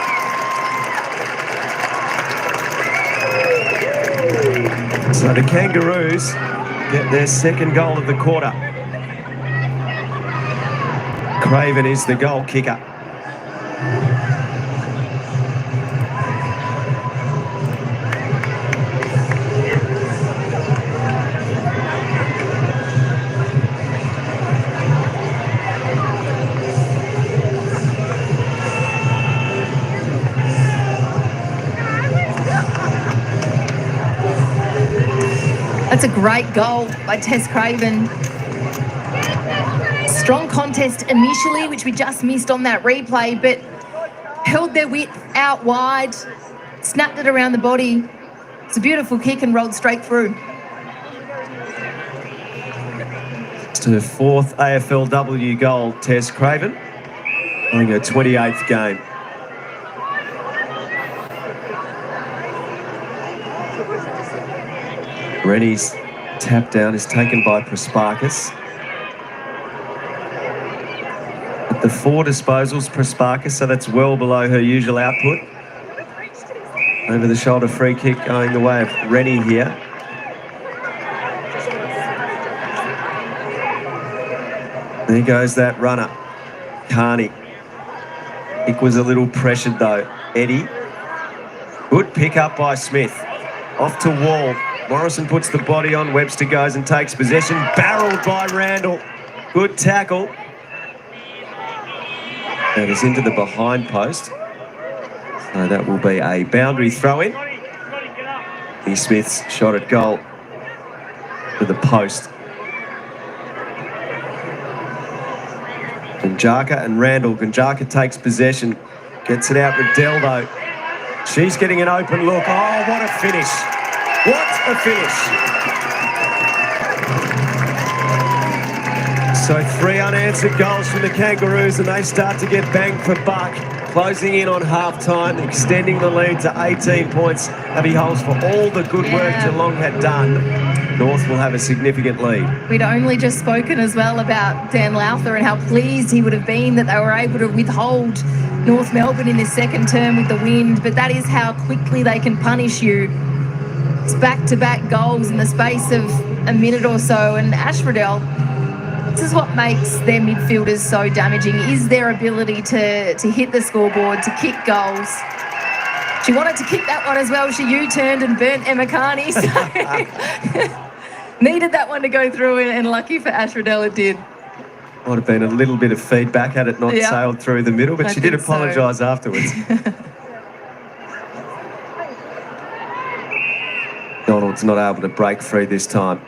So the Kangaroos get their second goal of the quarter. Craven is the goal kicker. That's a great goal by Tess Craven. Strong contest initially, which we just missed on that replay, but held their width out wide, snapped it around the body. It's a beautiful kick and rolled straight through. It's her 4th AFLW goal, Tess Craven, playing her 28th game. Rennie's tap down is taken by Prasparkas. At the 4 disposals, Prasparkas, so that's well below her usual output. Over the shoulder free kick going the way of Rennie here. There goes that runner, Carney. It was a little pressured though. Eddie. Good pick up by Smith. Off to Wall. Morrison puts the body on. Webster goes and takes possession. Barreled by Randall. Good tackle. And it's into the behind post. So that will be a boundary throw-in. E. Smith's shot at goal to the post. Gunjaka and Randall. Gunjaka takes possession. Gets it out Riddell though. She's getting an open look. Oh, what a finish. What a finish. So 3 unanswered goals from the Kangaroos, and they start to get bang for buck. Closing in on half-time, extending the lead to 18 points. Abby Holes for all the good work Geelong had done. North will have a significant lead. We'd only just spoken as well about Dan Lowther and how pleased he would have been that they were able to withhold North Melbourne in this second term with the wind, but that is how quickly they can punish you. It's back-to-back goals in the space of a minute or so, and Ashfordell, this is what makes their midfielders so damaging, is their ability to hit the scoreboard, to kick goals. She wanted to kick that one as well. She U-turned and burnt Emma Carney, so needed that one to go through, and lucky for Ashfordell it did. Might have been a little bit of feedback had it not sailed through the middle, but she did apologise afterwards. Donald's not able to break free this time.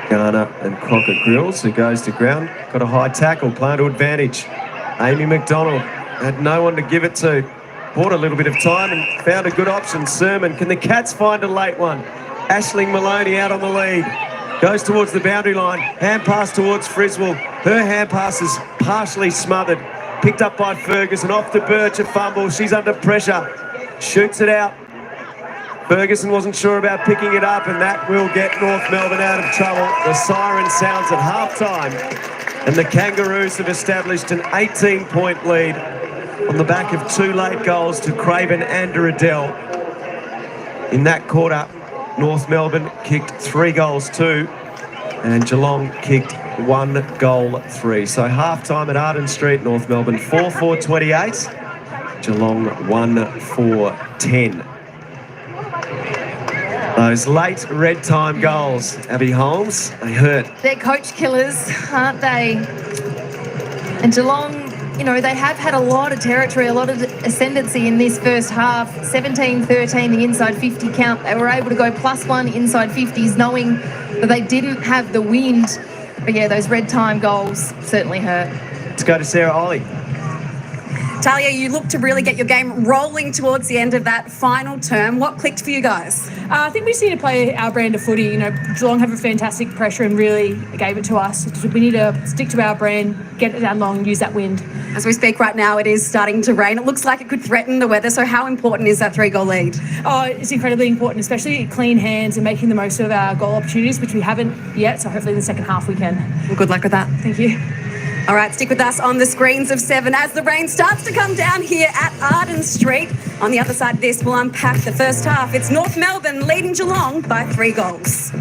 Garner and Crockett Grills, who goes to ground, got a high tackle, playing to advantage. Amy McDonald had no one to give it to. Bought a little bit of time and found a good option. Sermon, can the Cats find a late one? Aisling Maloney out on the lead. Goes towards the boundary line. Hand pass towards Friswell. Her hand pass is partially smothered. Picked up by Ferguson. Off to Birch, a fumble. She's under pressure. Shoots it out. Ferguson wasn't sure about picking it up, and that will get North Melbourne out of trouble. The siren sounds at half-time, and the Kangaroos have established an 18-point lead on the back of 2 late goals to Craven and Riddell. In that quarter, North Melbourne kicked 3 goals 2, and Geelong kicked 1 goal 3. So half-time at Arden Street, North Melbourne 4-4-28, Geelong 1-4-10. Those late red time goals, Abby Holmes, they hurt. They're coach killers, aren't they? And Geelong, you know, they have had a lot of territory, a lot of ascendancy in this first half. 17-13, the inside 50 count. They were able to go +1 inside 50s, knowing that they didn't have the wind. But yeah, those red time goals certainly hurt. Let's go to Sarah Ollie. Talia, you look to really get your game rolling towards the end of that final term. What clicked for you guys? I think we just need to play our brand of footy. You know, Geelong have a fantastic pressure and really gave it to us. We need to stick to our brand, get it down long, use that wind. As we speak right now, it is starting to rain. It looks like it could threaten the weather. So how important is that 3-goal lead? Oh, it's incredibly important, especially clean hands and making the most of our goal opportunities, which we haven't yet. So hopefully in the second half we can. Well, good luck with that. Thank you. All right, stick with us on the screens of 7 as the rain starts to come down here at Arden Street. On the other side of this, we'll unpack the first half. It's North Melbourne leading Geelong by 3 goals.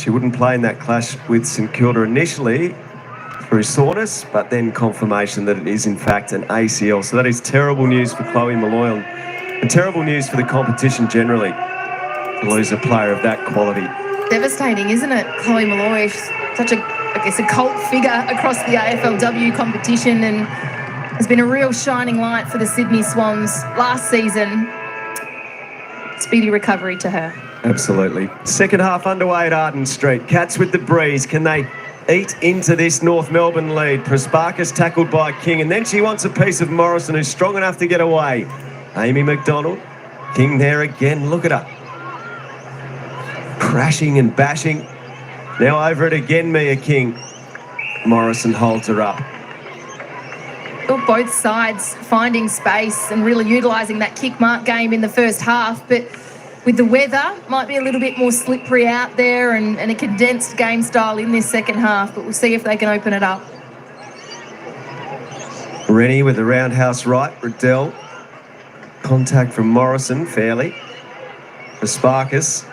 She wouldn't play in that clash with St Kilda initially through soreness, but then confirmation that it is in fact an ACL. So that is terrible news for Chloe Malloy and terrible news for the competition generally to lose a player of that quality. Devastating, isn't it? Chloe Malloy, she's such a cult figure across the AFLW competition and has been a real shining light for the Sydney Swans last season. Speedy recovery to her. Absolutely. Second half underway at Arden Street. Cats with the breeze. Can they eat into this North Melbourne lead? Prasparkas tackled by King, and then she wants a piece of Morrison, who's strong enough to get away. Amy McDonald. King there again. Look at her. Crashing and bashing. Now over it again, Mia King. Morrison holds her up. Both sides finding space and really utilising that kick mark game in the first half, but with the weather, might be a little bit more slippery out there and a condensed game style in this second half, but we'll see if they can open it up. Rennie with the roundhouse right. Riddell. Contact from Morrison, fairly. Prasparkas.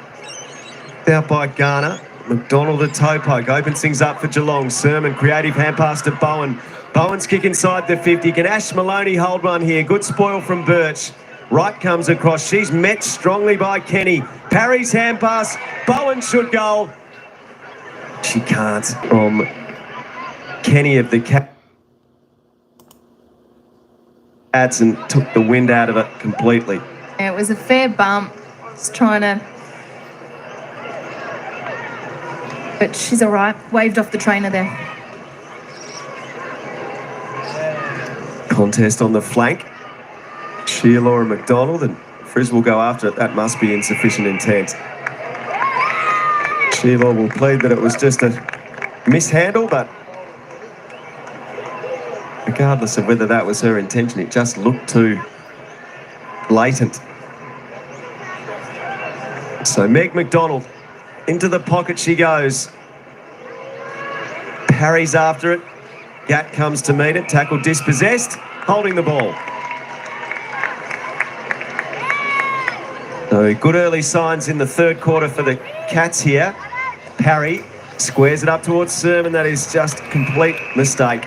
Out by Garner. McDonald a toe poke. Opens things up for Geelong. Sermon, creative hand pass to Bowen. Bowen's kick inside the 50. Can Ash Maloney hold one here? Good spoil from Birch. Wright comes across. She's met strongly by Kenny. Parry's hand pass. Bowen should goal. She can't. From Kenny of the Cats and took the wind out of it completely. Yeah, it was a fair bump. Just trying to... But she's all right. Waved off the trainer there. Contest on the flank. Sheila and McDonald, and Frizz will go after it. That must be insufficient intent. Sheila will plead that it was just a mishandle, but regardless of whether that was her intention, it just looked too blatant. So Meg McDonald, into the pocket she goes. Parries after it. Gat comes to meet it. Tackle dispossessed. Holding the ball. So good early signs in the third quarter for the Cats here. Parry squares it up towards Sermon. That is just a complete mistake.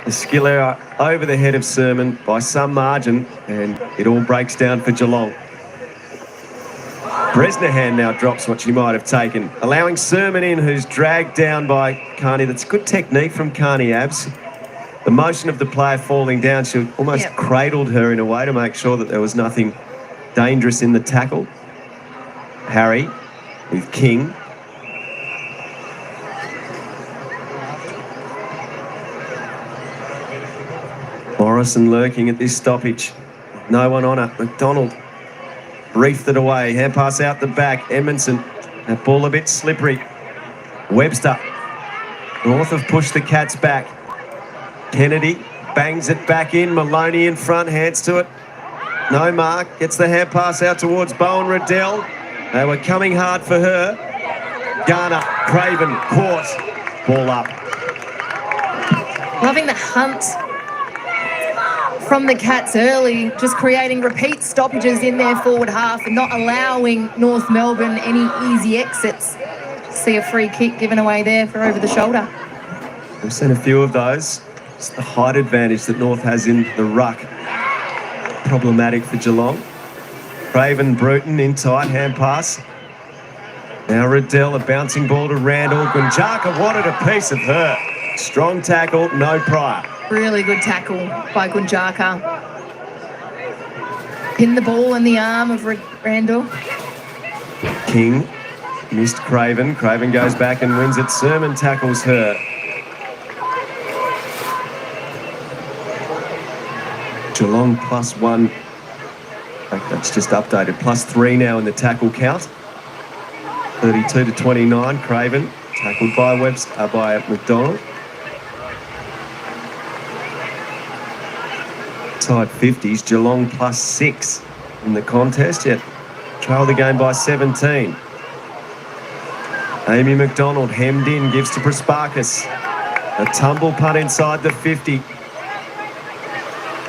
The skill error over the head of Sermon by some margin, and it all breaks down for Geelong. Bresnahan now drops what she might have taken, allowing Sermon in, who's dragged down by Carney. That's good technique from Carney Abs. The motion of the player falling down, she almost cradled her in a way to make sure that there was nothing dangerous in the tackle. Harry with King. Morrison lurking at this stoppage. No one on it. McDonald briefed it away. Hand pass out the back. Edmondson. That ball a bit slippery. Webster. North have pushed the Cats back. Kennedy bangs it back in. Maloney in front. Hands to it. No mark. Gets the hand pass out towards Bowen Riddell. They were coming hard for her. Garner. Craven. Caught. Ball up. Loving the hunt from the Cats early, just creating repeat stoppages in their forward half and not allowing North Melbourne any easy exits. See a free kick given away there for over the shoulder. We've seen a few of those. It's the height advantage that North has in the ruck. Problematic for Geelong. Craven Bruton in tight, hand pass. Now Riddell, a bouncing ball to Randall. Gunjaka wanted a piece of her. Strong tackle, no prior. Really good tackle by Gunjaka. Pinned the ball in the arm of Randall. King missed Craven. Craven goes back and wins it. Sermon tackles her. Geelong +1. I think that's just updated. +3 now in the tackle count. 32-29. Craven tackled by Webster, by McDonald. Side 50s, Geelong +6 in the contest, yet trail the game by 17. Amy McDonald hemmed in, gives to Prasparkas. A tumble punt inside the 50.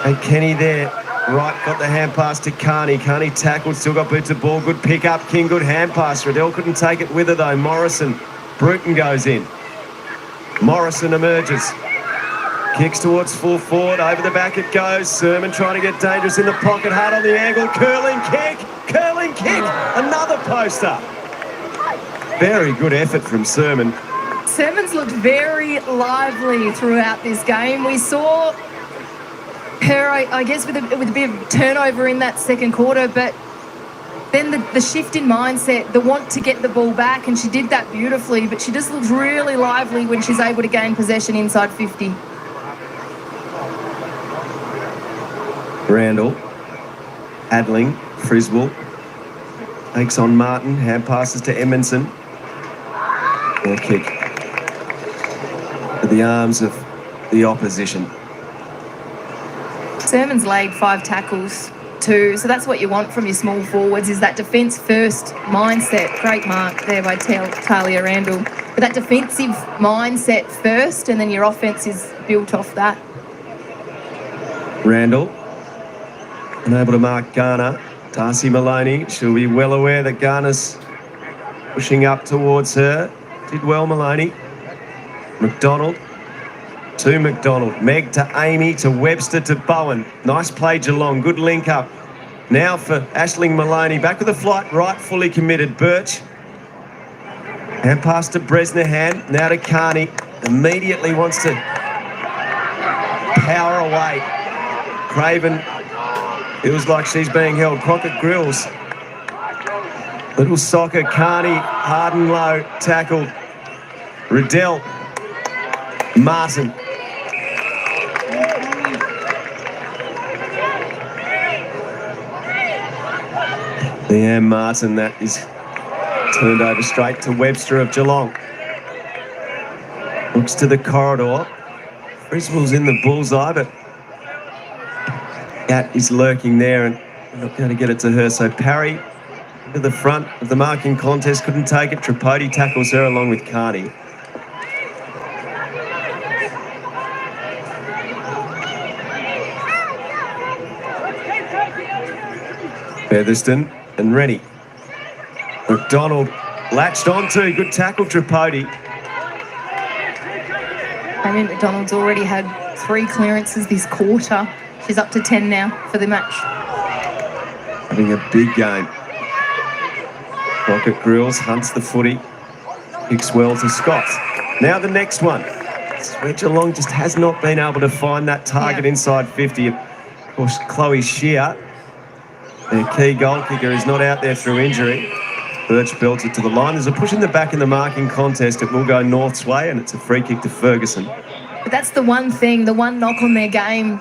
And Kenny there Right, got the hand pass to Carney. Carney tackled, still got boots of ball. Good pick up. King, good hand pass. Riddell couldn't take it with her though. Morrison. Bruton goes in. Morrison emerges. Kicks towards full forward. Over the back it goes. Sermon trying to get dangerous in the pocket. Hard on the angle. Curling kick. Curling kick. Another poster. Very good effort from Sermon. Sermon's looked very lively throughout this game. We saw her, I guess, with a bit of turnover in that second quarter, but then the shift in mindset, the want to get the ball back, and she did that beautifully, but she just looks really lively when she's able to gain possession inside 50. Randall. Adling. Friswell. Takes on Martin. Hand passes to Edmondson. And a kick at the arms of the opposition. Sermon's laid 5 tackles too, so that's what you want from your small forwards, is that defence first mindset. Great mark there by Talia Randall. But that defensive mindset first, and then your offence is built off that. Randall. Unable to mark Garner. Darcy Maloney. She'll be well aware that Garner's pushing up towards her. Did well, Maloney. McDonald. To McDonald. Meg to Amy to Webster to Bowen. Nice play, Geelong. Good link up. Now for Aisling Maloney. Back with the flight right, fully committed. Birch. Hand pass to Bresnahan. Now to Carney. Immediately wants to power away. Craven feels like she's being held. Crockett Grills. Little soccer. Carney. Arden low. Tackled. Riddell. Martin. Leanne Martin, that is turned over straight to Webster of Geelong. Looks to the corridor. Friswell's in the bullseye, but Gat is lurking there and not going to get it to her. So Parry to the front of the marking contest, couldn't take it. Tripodi tackles her along with Carney. Featherston and Rennie. McDonald latched onto. Good tackle, Tripodi. Amy McDonald's already had 3 clearances this quarter. She's up to 10 now for the match. Having a big game. Rocket Grills hunts the footy. Kicks well to Scott. Now the next one. Where Geelong just has not been able to find that target inside 50. Of course, Chloe Shear, their key goal kicker, is not out there through injury. Birch belts it to the line. There's a push in the back in the marking contest. It will go North's way, and it's a free kick to Ferguson. But that's the one thing, the one knock on their game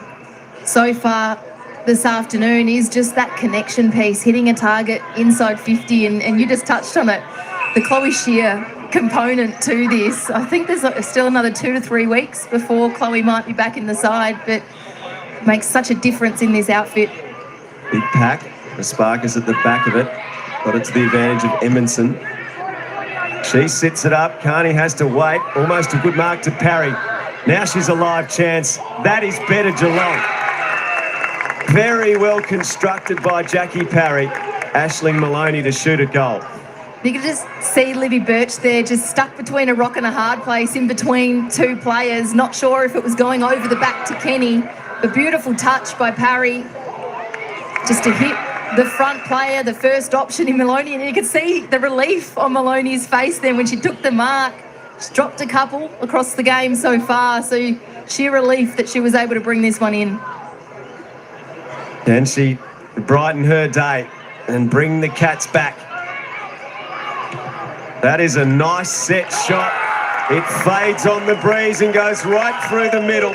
so far this afternoon is just that connection piece, hitting a target inside 50, and you just touched on it. The Chloe Shear component to this. I think there's still another 2 to 3 weeks before Chloe might be back in the side, but it makes such a difference in this outfit. Big pack. The Sparkers at the back of it. Got it to the advantage of Edmondson. She sits it up. Carney has to wait. Almost a good mark to Parry. Now she's a live chance. That is better Geelong. Very well constructed by Jackie Parry. Aisling Maloney to shoot a goal. You can just see Libby Birch there, just stuck between a rock and a hard place, in between 2 players. Not sure if it was going over the back to Kenny. A beautiful touch by Parry, just to hit the front player, the first option in Maloney. And you could see the relief on Maloney's face then when she took the mark. She's dropped a couple across the game so far, so sheer relief that she was able to bring this one in. Can she brighten her day and bring the Cats back? That is a nice set shot. It fades on the breeze and goes right through the middle.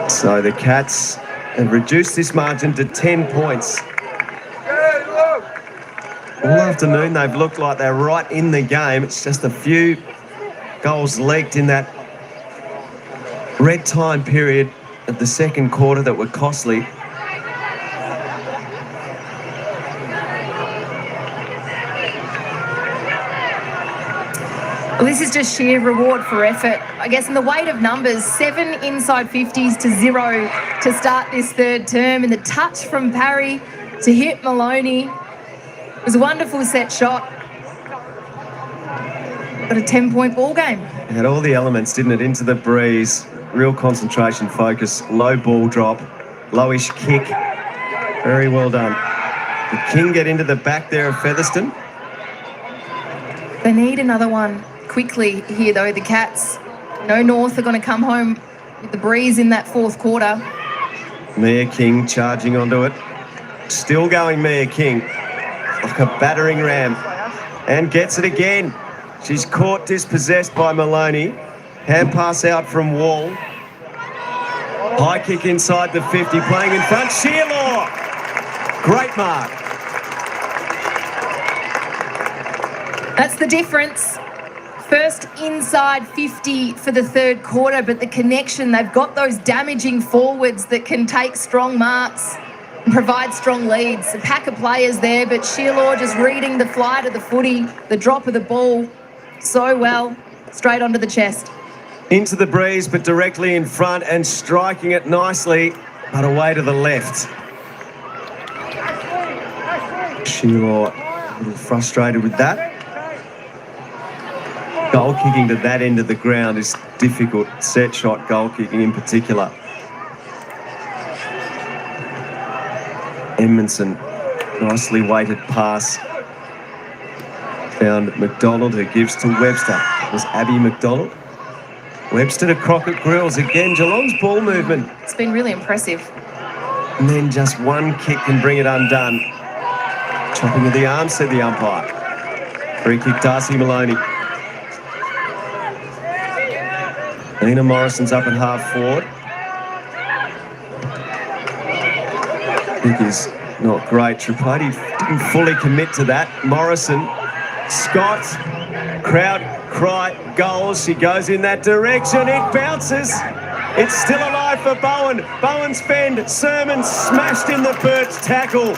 So the Cats have reduced this margin to 10 points. All afternoon they've looked like they're right in the game. It's just a few goals leaked in that red time period of the second quarter that were costly. Well, this is just sheer reward for effort. I guess in the weight of numbers, 7 inside 50s to 0 to start this third term. And the touch from Parry to hit Maloney. It was a wonderful set shot. Got a 10-point ball game. It had all the elements, didn't it? Into the breeze, real concentration, focus, low ball drop, lowish kick. Very well done. Did King get into the back there of Featherston? They need another one quickly here, though, the Cats. No North are going to come home with the breeze in that fourth quarter. Mia King charging onto it. Still going Mia King. Like a battering ram. And gets it again. She's caught dispossessed by Maloney. Hand pass out from Wall. High kick inside the 50, playing in front. Shearlaw. Great mark. That's the difference. First inside 50 for the third quarter, but the connection, they've got those damaging forwards that can take strong marks and provide strong leads. A pack of players there, but Shearlaw just reading the flight of the footy, the drop of the ball so well, straight onto the chest. Into the breeze, but directly in front and striking it nicely, but away to the left. Shearlaw a little frustrated with that. Goal kicking to that end of the ground is difficult. Set shot goal kicking in particular. Edmondson, nicely weighted pass. Found McDonald, who gives to Webster. It was Abby McDonald. Webster to Crockett Grills. Again, Geelong's ball movement. It's been really impressive. And then just one kick can bring it undone. Chopping of the arm, said the umpire. Free kick, Darcy Maloney. Nina Morrison's up at half forward. Kick is not great. Tripodi didn't fully commit to that. Morrison, Scott, crowd cry, goals. She goes in that direction. It bounces. It's still alive for Bowen. Bowen's fend. Sermon smashed in the Birch tackle.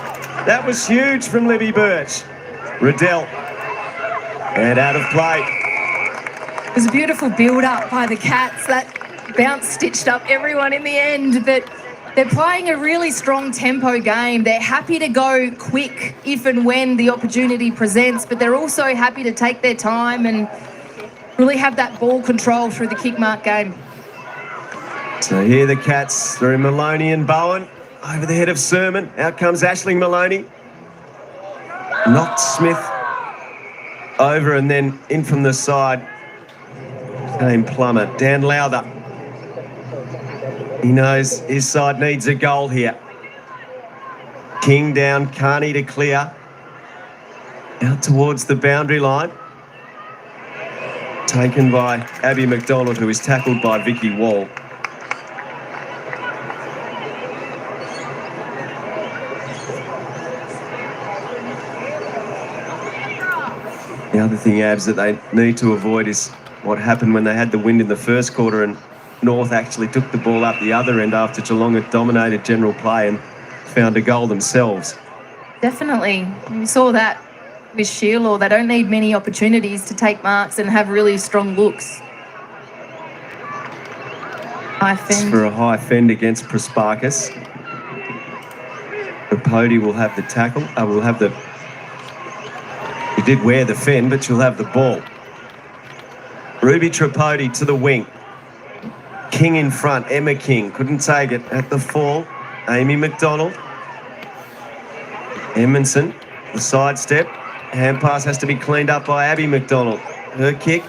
That was huge from Libby Birch. Riddell. And out of play. It was a beautiful build-up by the Cats. That bounce stitched up everyone in the end, but they're playing a really strong tempo game. They're happy to go quick if and when the opportunity presents, but they're also happy to take their time and really have that ball control through the kick mark game. So here the Cats through Maloney and Bowen. Over the head of Sermon. Out comes Aisling Maloney. Knocked Smith over and then in from the side. Came Plummer. Dan Lowther. He knows his side needs a goal here. King down, Carney to clear. Out towards the boundary line. Taken by Abby McDonald, who is tackled by Vicky Wall. The other thing, Abs, that they need to avoid is what happened when they had the wind in the first quarter and North actually took the ball up the other end after Geelong had dominated general play and found a goal themselves. Definitely. We saw that with Shearlaw. They don't need many opportunities to take marks and have really strong looks. High fend. It's for a high fend against Prasparkas. Tripodi will have the tackle. Will have the... He did wear the fend, but she'll have the ball. Ruby Tripodi to the wing. King in front. Emma King couldn't take it at the fall. Amy McDonald. Edmondson, the sidestep. Hand pass has to be cleaned up by Abby McDonald. Her kick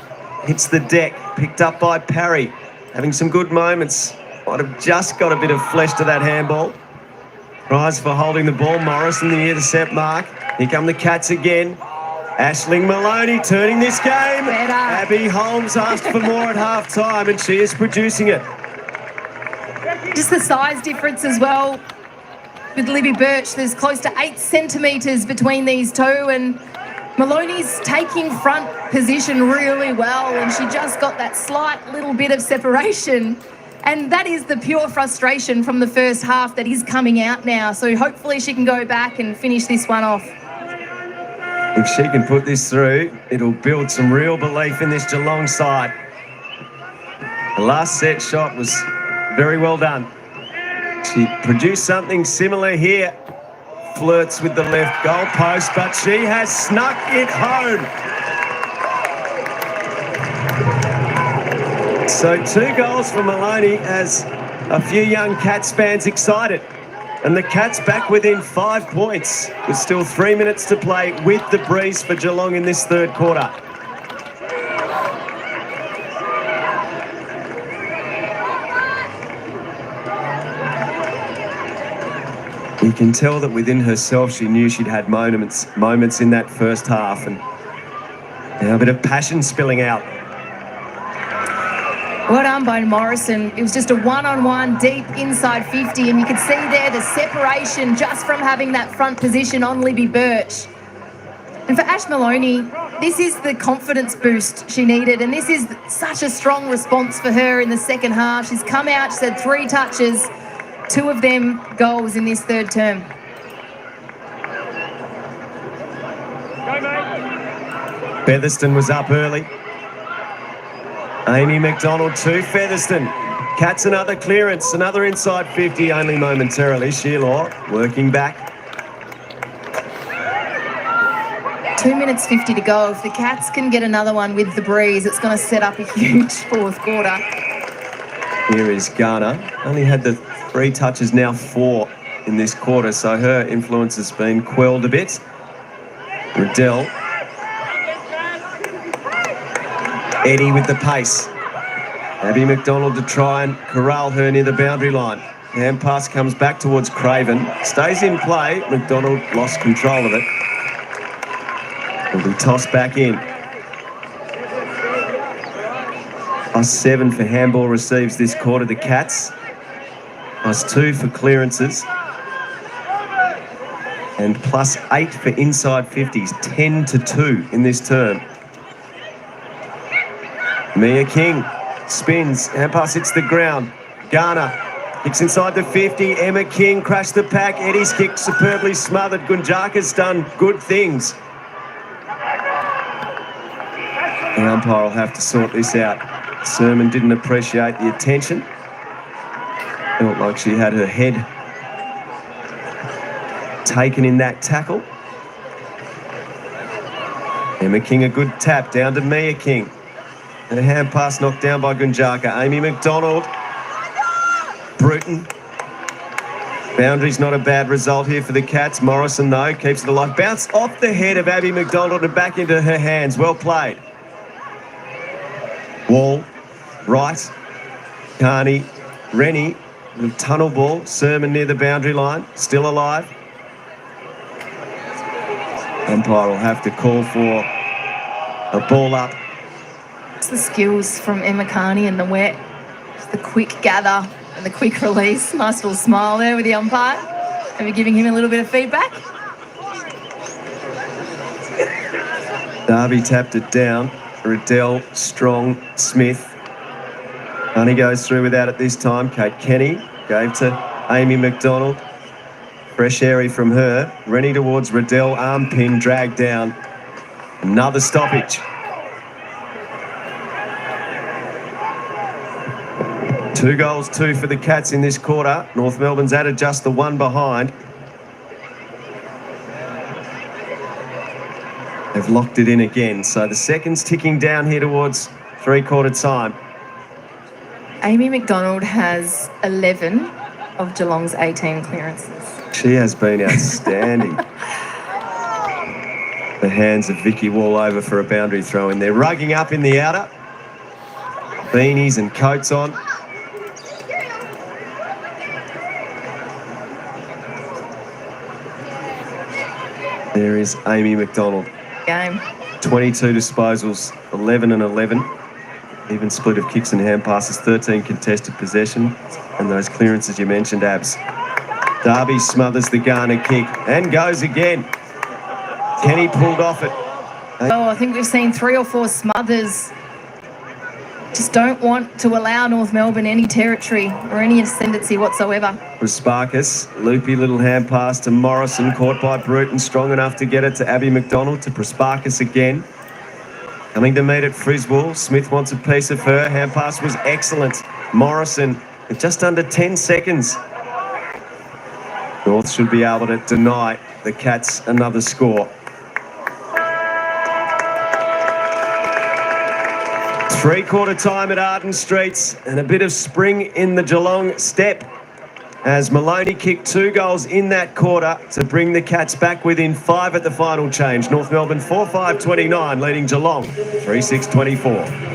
hits the deck. Picked up by Parry. Having some good moments. Might have just got a bit of flesh to that handball. Prize for holding the ball. Morrison, the intercept mark. Here come the Cats again. Aisling Maloney turning this game. Better. Abby Holmes asked for more at half-time and she is producing it. Just the size difference as well with Libby Birch. There's close to 8 centimetres between these two, and Maloney's taking front position really well, and she just got that slight little bit of separation. And that is the pure frustration from the first half that is coming out now. So hopefully she can go back and finish this one off. If she can put this through, it'll build some real belief in this Geelong side. The last set shot was very well done. She produced something similar here. Flirts with the left goal post, but she has snuck it home. So 2 goals for Maloney has a few young Cats fans excited. And the Cats back within 5 points with still 3 minutes to play with the breeze for Geelong in this third quarter. You can tell that within herself she knew she'd had moments in that first half, and now a bit of passion spilling out. Well done by Morrison. It was just a one-on-one deep inside 50, and you could see there the separation just from having that front position on Libby Birch. And for Ash Maloney, this is the confidence boost she needed, and this is such a strong response for her in the second half. She's come out, she's had 3 touches, 2 of them goals in this third term. Featherston was up early. Amy McDonald to Featherston. Cats another clearance, another inside 50, only momentarily. Sheila working back. 2 minutes 50 to go. If the Cats can get another one with the breeze, it's going to set up a huge fourth quarter. Here is Garner. Only had the 3 touches, now 4 in this quarter, so her influence has been quelled a bit. Riddell. Eddie with the pace. Abby McDonald to try and corral her near the boundary line. Hand pass comes back towards Craven. Stays in play. McDonald lost control of it. Will be tossed back in. +7 for handball receives this quarter, the Cats. +2 for clearances. And +8 for inside 50s. 10-2 in this term. Mia King spins, hand pass hits the ground. Garner kicks inside the 50. Emma King crashed the pack. Eddie's kick superbly smothered. Gunjaka's done good things. The umpire will have to sort this out. Sermon didn't appreciate the attention. Felt like she had her head taken in that tackle. Emma King a good tap down to Mia King. And a hand pass knocked down by Gunjaka. Amy McDonald. Bruton. Boundary's not a bad result here for the Cats. Morrison, though, keeps it alive. Bounce off the head of Abby McDonald and back into her hands. Well played. Wall. Right. Carney. Rennie. The tunnel ball. Sermon near the boundary line. Still alive. Umpire will have to call for a ball up. It's the skills from Emma Carney and the wet. Just the quick gather and the quick release. Nice little smile there with the umpire. Maybe giving him a little bit of feedback. Darby tapped it down. Riddell, Strong, Smith. Honey goes through without it this time. Kate Kenny gave to Amy McDonald. Fresh airy from her. Rennie towards Riddell. Arm pin dragged down. Another stoppage. 2 goals, 2 for the Cats in this quarter. North Melbourne's added just the 1 behind. They've locked it in again. So the seconds ticking down here towards 3-quarter time. Amy McDonald has 11 of Geelong's 18 clearances. She has been outstanding. The hands of Vicky Wall over for a boundary throw in there. Rugging up in the outer. Beanies and coats on. There is Amy McDonald. Game. 22 disposals, 11 and 11. Even split of kicks and hand passes, 13 contested possession. And those clearances you mentioned, Abs. Darby smothers the Garner kick and goes again. Kenny pulled off it. Oh, I think we've seen 3 or 4 smothers. Just don't want to allow North Melbourne any territory or any ascendancy whatsoever. Sparkus. Loopy little hand pass to Morrison, caught by Bruton, strong enough to get it to Abby McDonald, to Sparkus again. Coming to meet at Friswell. Smith wants a piece of her. Hand pass was excellent. Morrison, just under 10 seconds. North should be able to deny the Cats another score. Three-quarter time at Arden Streets and a bit of spring in the Geelong step as Maloney kicked 2 goals in that quarter to bring the Cats back within 5 at the final change. North Melbourne 4-5-29, leading Geelong 3-6-24.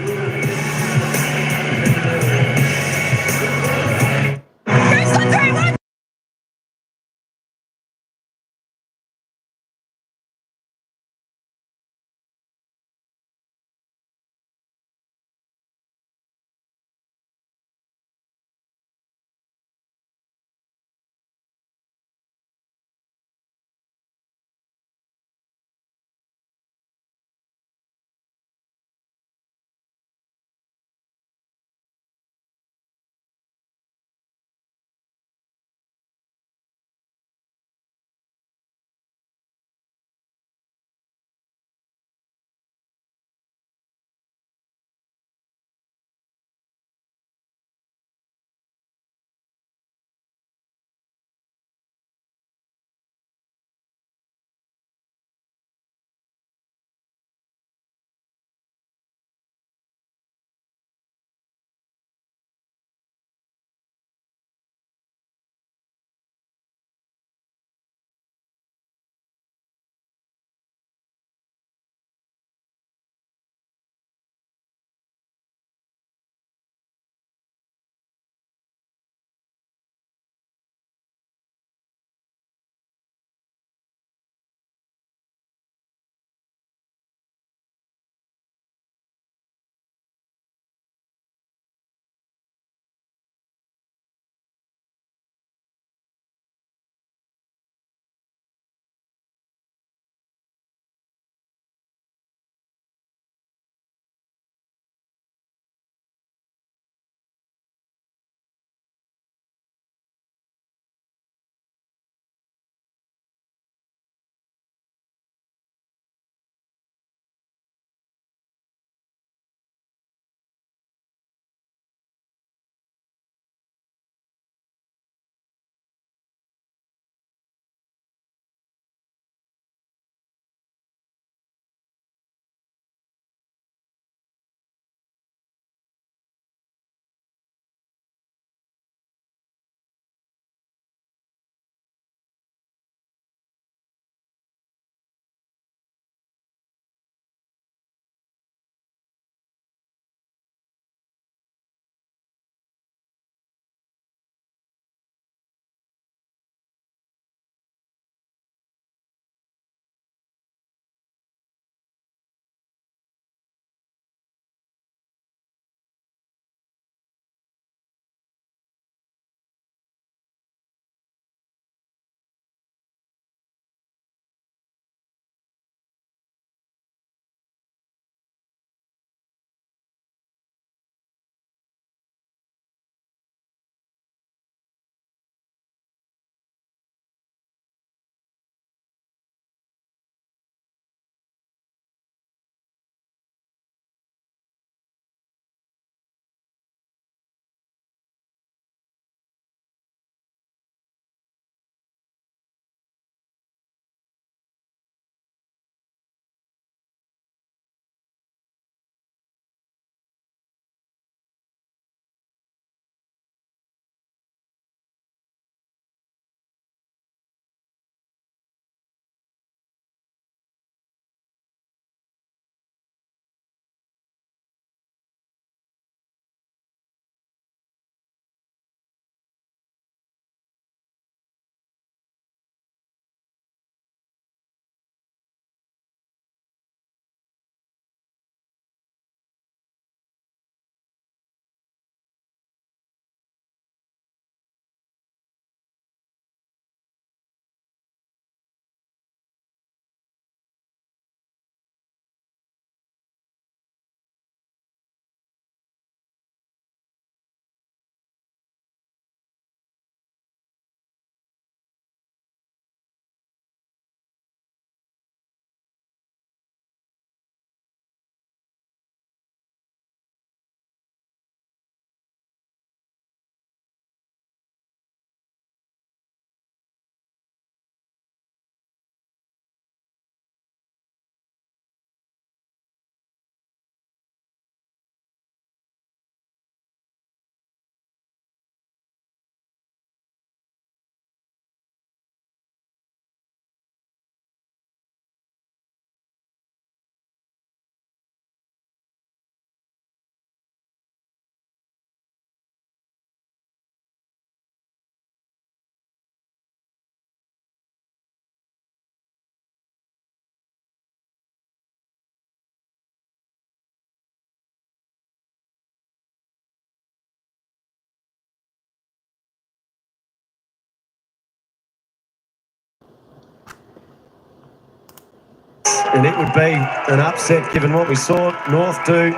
And it would be an upset given what we saw North do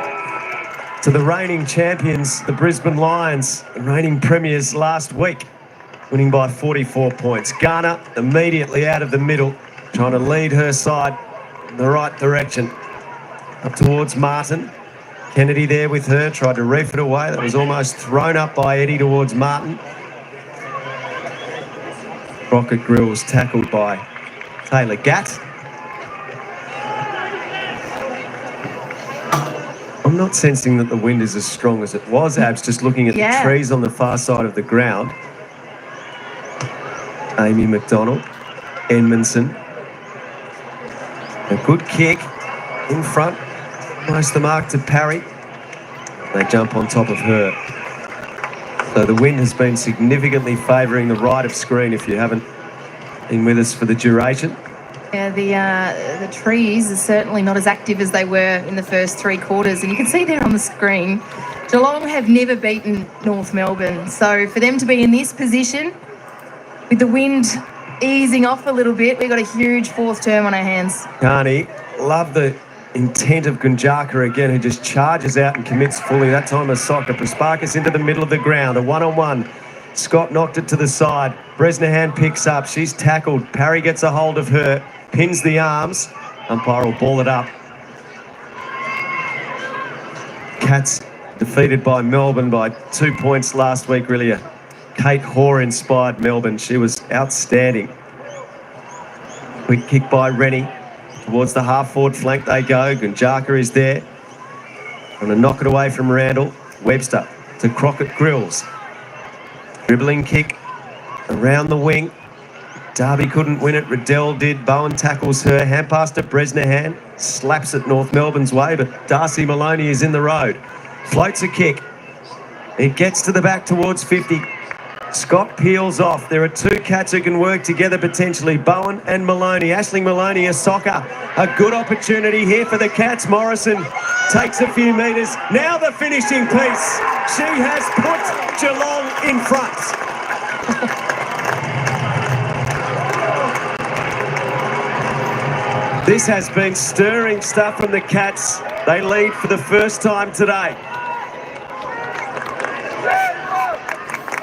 to the reigning champions, the Brisbane Lions, the reigning premiers last week, winning by 44 points. Garner immediately out of the middle, trying to lead her side in the right direction. Up towards Martin. Kennedy there with her, tried to reef it away. That was almost thrown up by Eddie towards Martin. Rocket Grills tackled by Taylor Gatt. I'm not sensing that the wind is as strong as it was, Abs, just looking at the trees on the far side of the ground. Amy McDonald, Edmondson. A good kick in front, almost the mark to Parry. They jump on top of her. So the wind has been significantly favouring the right of screen if you haven't been with us for the duration. Yeah, the trees are certainly not as active as they were in the first 3 quarters. And you can see there on the screen, Geelong have never beaten North Melbourne. So for them to be in this position, with the wind easing off a little bit, we've got a huge 4th term on our hands. Carney, love the intent of Gunjaka again, who just charges out and commits fully. That time a soccer. Prasparkas into the middle of the ground, a one-on-one. Scott knocked it to the side. Bresnahan picks up. She's tackled. Parry gets a hold of her. Pins the arms. Umpire will ball it up. Cats defeated by Melbourne by 2 points last week. Really a Kate Hoare-inspired Melbourne. She was outstanding. Quick kick by Rennie. Towards the half-forward flank they go. Gunjaka is there. Going to knock it away from Randall. Webster to Crockett Grills. Dribbling kick around the wing. Darby couldn't win it. Riddell did. Bowen tackles her. Hand pass to Bresnahan. Slaps it North Melbourne's way, but Darcy Maloney is in the road. Floats a kick. It gets to the back towards 50. Scott peels off. There are 2 cats who can work together potentially. Bowen and Maloney. Aisling Maloney, a soccer. A good opportunity here for the Cats. Morrison takes a few metres. Now the finishing piece. She has put Geelong in front. This has been stirring stuff from the Cats. They lead for the first time today.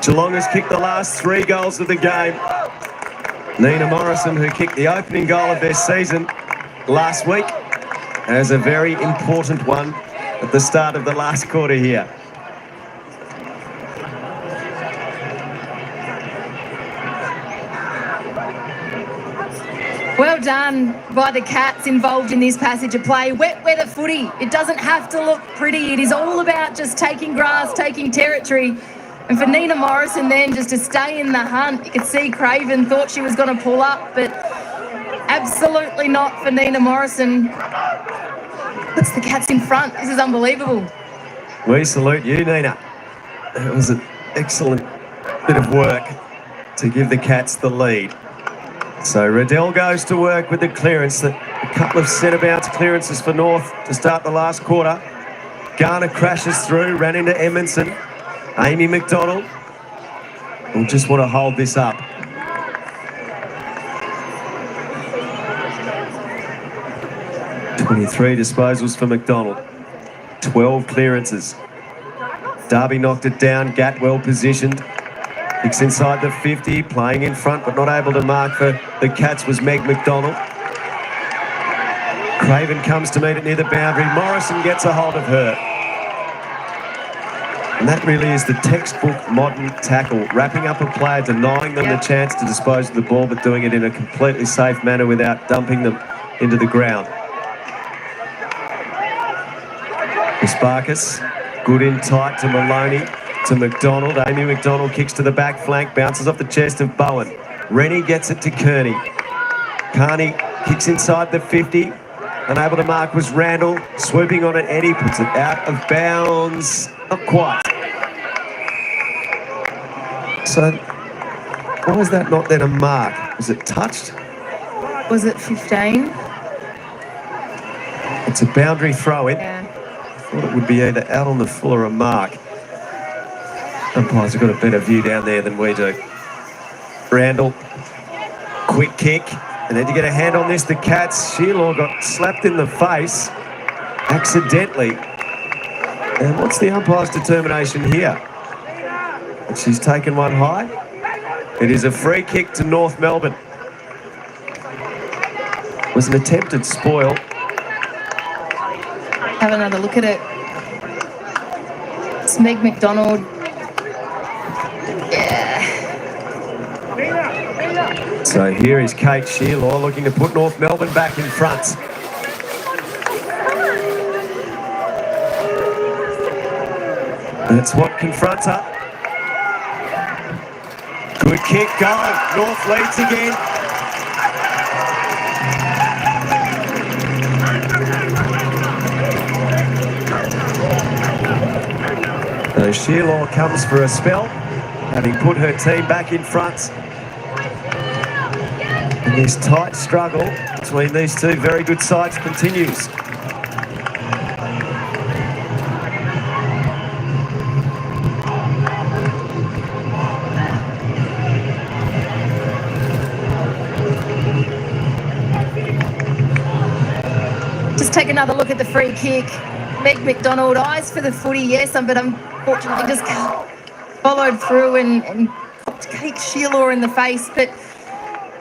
Geelong has kicked the last 3 goals of the game. Nina Morrison, who kicked the opening goal of their season last week, has a very important one at the start of the last quarter here. Well done by the Cats involved in this passage of play. Wet weather footy. It doesn't have to look pretty. It is all about just taking grass, taking territory. And for Nina Morrison then just to stay in the hunt. You could see Craven thought she was going to pull up, but absolutely not for Nina Morrison. Puts the Cats in front. This is unbelievable. We salute you, Nina. It was an excellent bit of work to give the Cats the lead. So Riddell goes to work with the clearance. A couple of centre bounce clearances for North to start the last quarter. Garner crashes through, ran into Edmondson. Amy McDonald will just want to hold this up. "23 disposals for McDonald. 12 clearances. Darby knocked it down. Gatt well positioned. Kicks inside the 50, playing in front but not able to mark for the Cats was Meg McDonald. Craven comes to meet it near the boundary. Morrison gets a hold of her. And that really is the textbook modern tackle. Wrapping up a player, denying them the chance to dispose of the ball but doing it in a completely safe manner without dumping them into the ground. Sparkus, good in tight to Maloney. To McDonald. Amy McDonald kicks to the back flank, bounces off the chest of Bowen. Rennie gets it to Kearney. Carney kicks inside the 50. Unable to mark was Randall. Swooping on it, Eddie puts it out of bounds. Not quite. So, why was that not then a mark? Was it touched? Was it 15? It's a boundary throw-in. Yeah. I thought it would be either out on the full or a mark. Umpires have got a better view down there than we do. Randall, quick kick, And then to get a hand on this, the Cats. Sheila got slapped in the face accidentally. And what's the umpire's determination here? She's taken one high. It is a free kick to North Melbourne. It was an attempted spoil. Have another look at it. It's Meg McDonald. Yeah. So here is Kate Shearlaw looking to put North Melbourne back in front. That's what confronts her. Good kick, goal. North leads again. So Shearlaw comes for a spell, having put her team back in front. And this tight struggle between these two very good sides continues. Just take another look at the free kick. Meg McDonald, eyes for the footy, yes, but unfortunately just followed through and popped Kate Shearlaw in the face. But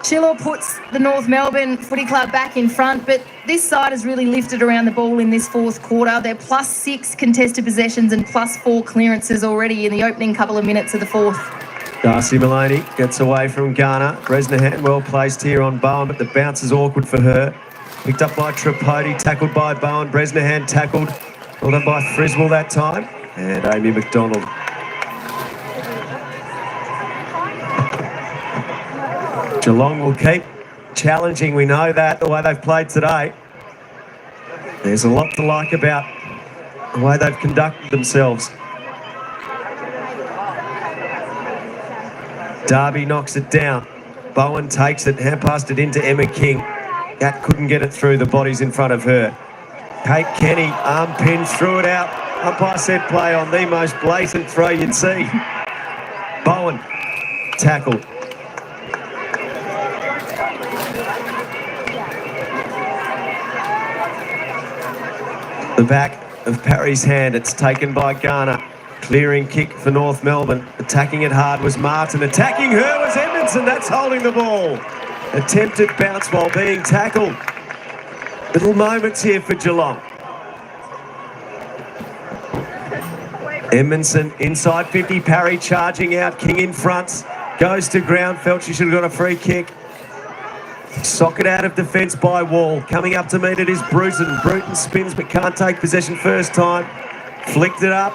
Shearlaw puts the North Melbourne Footy Club back in front, but this side has really lifted around the ball in this fourth quarter. They're +6 contested possessions and +4 clearances already in the opening couple of minutes of the fourth. Darcy Maloney gets away from Garner. Bresnahan well placed here on Bowen, but the bounce is awkward for her. Picked up by Tripodi, tackled by Bowen. Bresnahan tackled. Well done by Friswell that time. And Amy McDonald. Geelong will keep challenging, we know that, the way they've played today. There's a lot to like about the way they've conducted themselves. Darby knocks it down. Bowen takes it, hand passed it into Emma King. That couldn't get it through, the bodies in front of her. Kate Kenny, arm pin, threw it out. Umpire said play on, the most blatant throw you'd see. Bowen, tackled. The back of Parry's hand, it's taken by Garner. Clearing kick for North Melbourne. Attacking it hard was Martin. Attacking her was Edmondson. That's holding the ball. Attempted bounce while being tackled. Little moments here for Geelong. Edmondson inside 50. Parry charging out. King in front. Goes to ground. Felt she should have got a free kick. Socket out of defence by Wall. Coming up to meet it is Bruton. Bruton spins but can't take possession first time. Flicked it up.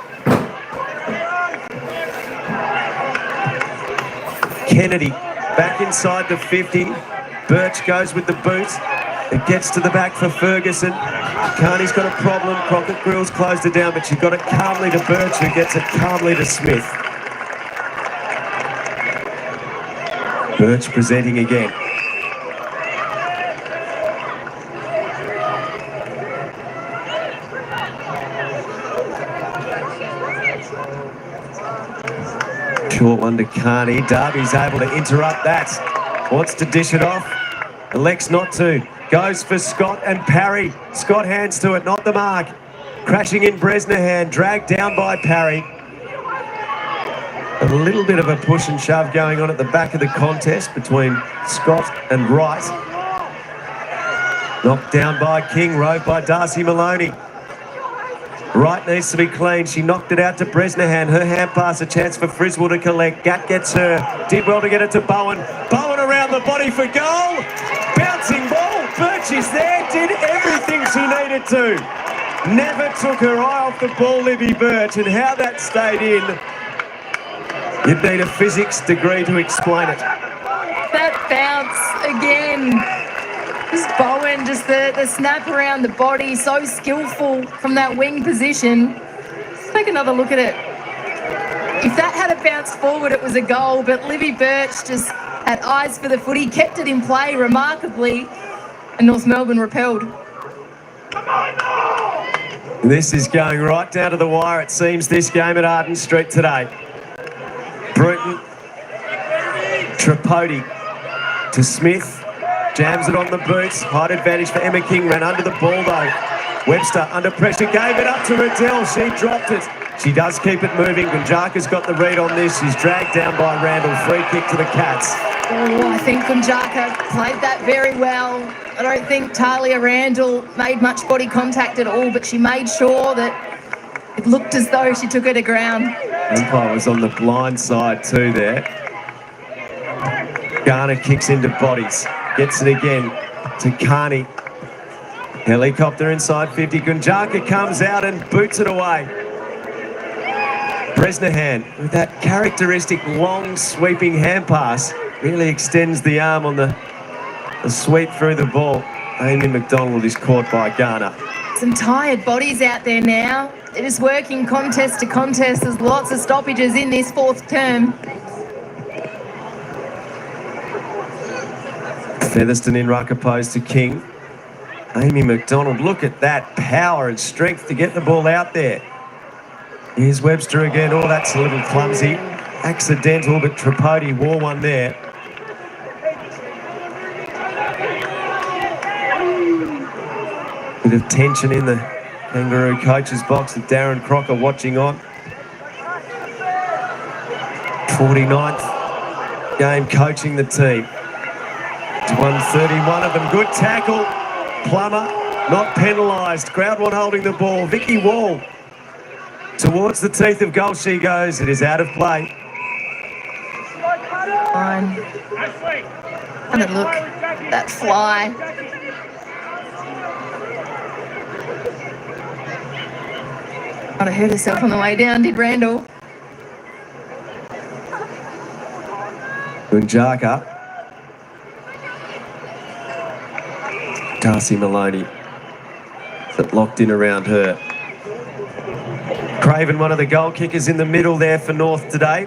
Kennedy back inside the 50. Birch goes with the boot. It gets to the back for Ferguson. Carney's got a problem. Crockett Grills closed it down, but she got it calmly to Birch, who gets it calmly to Smith. Birch presenting again. Short one to Carney. Darby's able to interrupt that. Wants to dish it off. Elects not to. Goes for Scott and Parry. Scott hands to it, not the mark. Crashing in Bresnahan. Dragged down by Parry. A little bit of a push and shove going on at the back of the contest between Scott and Wright. Knocked down by King. Rove by Darcy Maloney. Wright needs to be clean. She knocked it out to Bresnahan. Her hand pass, a chance for Friswell to collect. Gat gets her. Did well to get it to Bowen. Bowen around the body for goal. Bouncing ball. Birch is there. Did everything she needed to. Never took her eye off the ball, Libby Birch. And how that stayed in, you'd need a physics degree to explain it. That bounce again. Just Bowen, just the snap around the body, so skillful from that wing position. Let's take another look at it. If that had a bounce forward, it was a goal, but Libby Birch just had eyes for the footy, kept it in play remarkably, and North Melbourne repelled. This is going right down to the wire, it seems, this game at Arden Street today. Bruton, Tripodi to Smith. Jams it on the boots. Height advantage for Emma King. Ran under the ball though. Webster under pressure. Gave it up to Riddell. She dropped it. She does keep it moving. Gunjaka's got the read on this. She's dragged down by Randall. Free kick to the Cats. Oh, I think Gunjaka played that very well. I don't think Talia Randall made much body contact at all, but she made sure that it looked as though she took her to ground. Umpire was on the blind side too there. Garner kicks into bodies. Gets it again to Carney. Helicopter inside 50. Gunjaka comes out and boots it away. Bresnahan with that characteristic long sweeping hand pass really extends the arm on the sweep through the ball. Amy McDonald is caught by Garner. Some tired bodies out there now. They're just working contest to contest. There's lots of stoppages in this fourth term. Featherston in ruck opposed to King. Amy McDonald, look at that power and strength to get the ball out there. Here's Webster again. Oh, that's a little clumsy. Accidental, but Tripodi wore one there. Bit of tension in the Kangaroo coach's box with Darren Crocker watching on. 49th game coaching the team. 131 of them. Good tackle. Plummer not penalised. Groundwood holding the ball. Vicky Wall towards the teeth of goal she goes. It is out of play. Fine. And a look. That fly. Might have hurt herself on the way down, did Randall. Gunjaka. Darcy Maloney. That locked in around her. Craven, one of the goal kickers in the middle there for North today.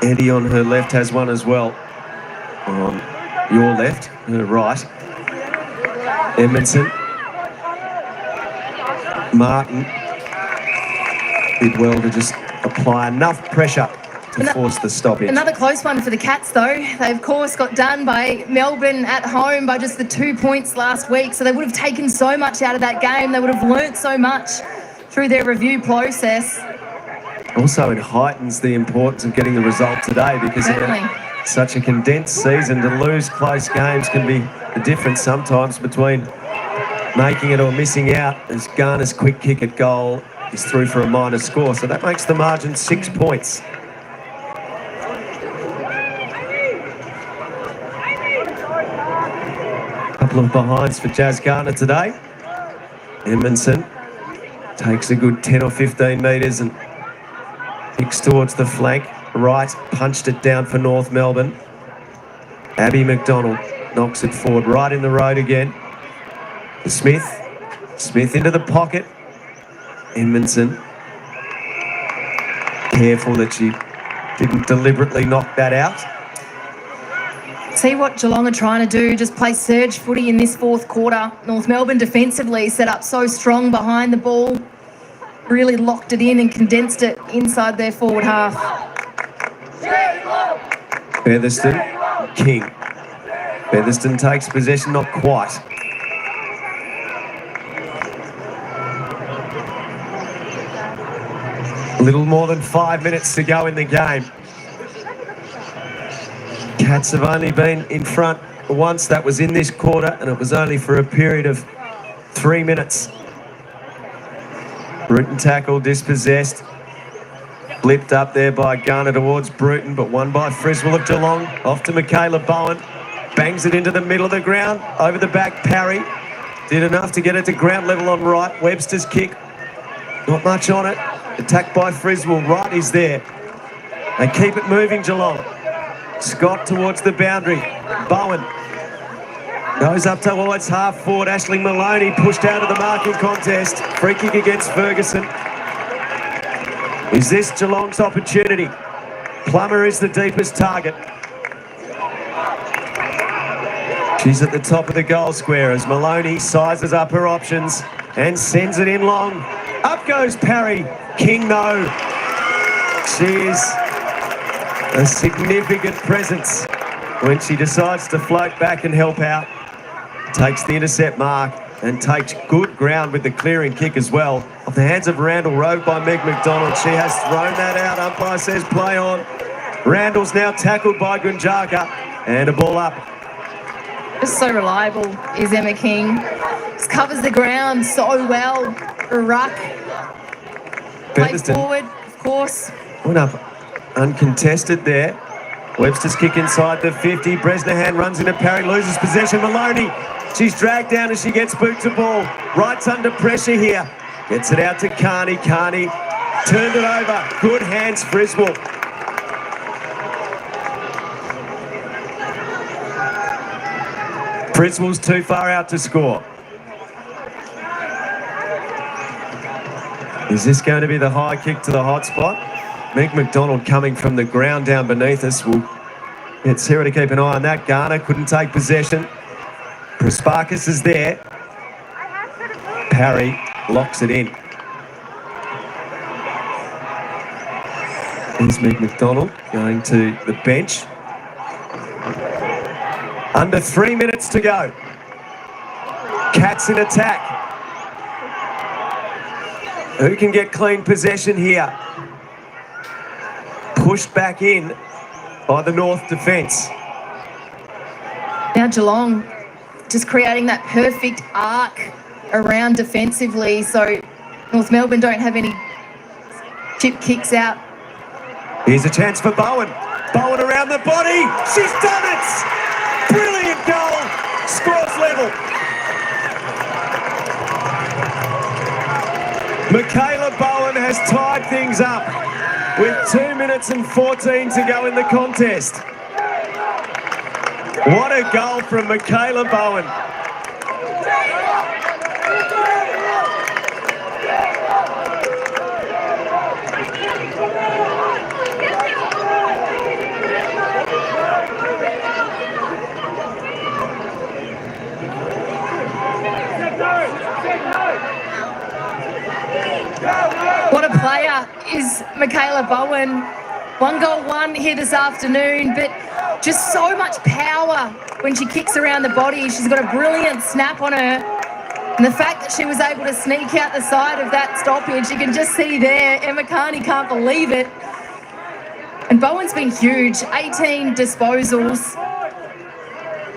Eddie on her left has one as well. On your left, her right. Edmondson. Martin did well to just apply enough pressure to force the stoppage. Another close one for the Cats, though. They, of course, got done by Melbourne at home by just the 2 points last week, so they would have taken so much out of that game. They would have learnt so much through their review process. Also, it heightens the importance of getting the result today because in such a condensed season, to lose close games can be the difference sometimes between making it or missing out, as Garner's quick kick at goal is through for a minor score. So that makes the margin 6 points. Couple of behinds for Jazz Garner today. Edmondson takes a good 10 or 15 metres and kicks towards the flank. Right, punched it down for North Melbourne. Abby McDonald knocks it forward right in the road again. Smith. Smith into the pocket. Edmondson. Careful that she didn't deliberately knock that out. See what Geelong are trying to do, just play surge footy in this fourth quarter. North Melbourne defensively set up so strong behind the ball, really locked it in and condensed it inside their forward half. Featherston, King. Featherston takes possession, not quite. A little more than 5 minutes to go in the game. Cats have only been in front once. That was in this quarter, and it was only for a period of 3 minutes. Bruton tackle, dispossessed. Blipped up there by Garner towards Bruton, but won by Friswell of Geelong. Off to Michaela Bowen. Bangs it into the middle of the ground. Over the back, Parry. Did enough to get it to ground level on right. Webster's kick. Not much on it. Attacked by Friswell. Right is there. They keep it moving, Geelong. Scott towards the boundary. Bowen goes up towards half forward. Aisling Maloney pushed out of the marking contest. Free kick against Ferguson. Is this Geelong's opportunity? Plummer is the deepest target. She's at the top of the goal square as Maloney sizes up her options and sends it in long. Up goes Parry. King, no. She is a significant presence when she decides to float back and help out. Takes the intercept mark and takes good ground with the clearing kick as well. Off the hands of Randall, rode by Meg McDonald. She has thrown that out. Umpire says play on. Randall's now tackled by Gunjaka and a ball up. Just so reliable is Emma King. Just covers the ground so well. A ruck. Play forward, of course. Went up uncontested there. Webster's kick inside the 50. Bresnahan runs into Parry, loses possession. Maloney, she's dragged down as she gets boot to ball. Wright's under pressure here. Gets it out to Carney. Carney turned it over. Good hands, Friswell. Friswell's too far out to score. Is this going to be the high kick to the hot spot? Meg McDonald coming from the ground down beneath us. We'll get Sarah to keep an eye on that. Garner couldn't take possession. Prasparkas is there. Parry locks it in. Here's Meg McDonald going to the bench. Under 3 minutes to go. Cats in attack. Who can get clean possession here? Pushed back in by the North defence. Now Geelong just creating that perfect arc around defensively, so North Melbourne don't have any chip kicks out. Here's a chance for Bowen. Bowen around the body. She's done it! Brilliant goal. Scores level. Michaela Bowen has tied things up with 2 minutes and 14 to go in the contest. What a goal from Michaela Bowen. What a player is Michaela Bowen. 1 goal, 1 here this afternoon, but just so much power when she kicks around the body. She's got a brilliant snap on her. And the fact that she was able to sneak out the side of that stoppage, you can just see there, Emma Carney can't believe it. And Bowen's been huge, 18 disposals.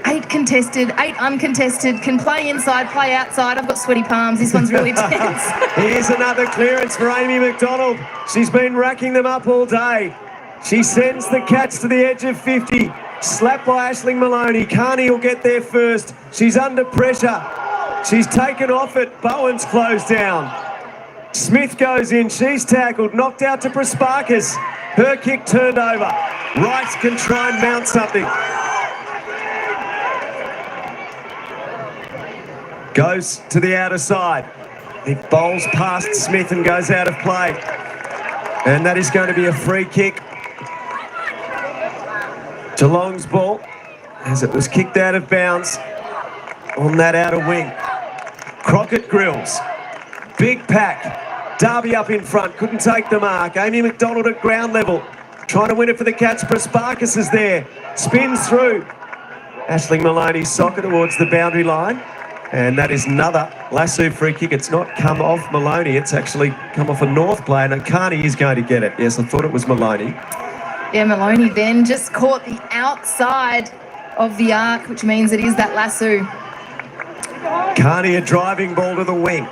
8 contested, 8 uncontested, can play inside, play outside. I've got sweaty palms. This one's really tense. Here's another clearance for Amy McDonald. She's been racking them up all day. She sends the Cats to the edge of 50. Slapped by Aisling Maloney. Carney will get there first. She's under pressure. She's taken off it. Bowen's closed down. Smith goes in. She's tackled. Knocked out to Prasparkas. Her kick turned over. Rice can try and mount something. Goes to the outer side. It bowls past Smith and goes out of play. And that is going to be a free kick. Geelong's ball, as it was kicked out of bounds on that outer wing. Crockett Grills. Big pack. Darby up in front. Couldn't take the mark. Amy McDonald at ground level. Trying to win it for the Cats. Prasparkas is there. Spins through. Aisling Maloney's soccer towards the boundary line. And that is another lasso free kick. It's not come off Maloney. It's actually come off a North player. And Carney is going to get it. Yes, I thought it was Maloney. Yeah, Maloney then just caught the outside of the arc, which means it is that lasso. Carney a driving ball to the wing.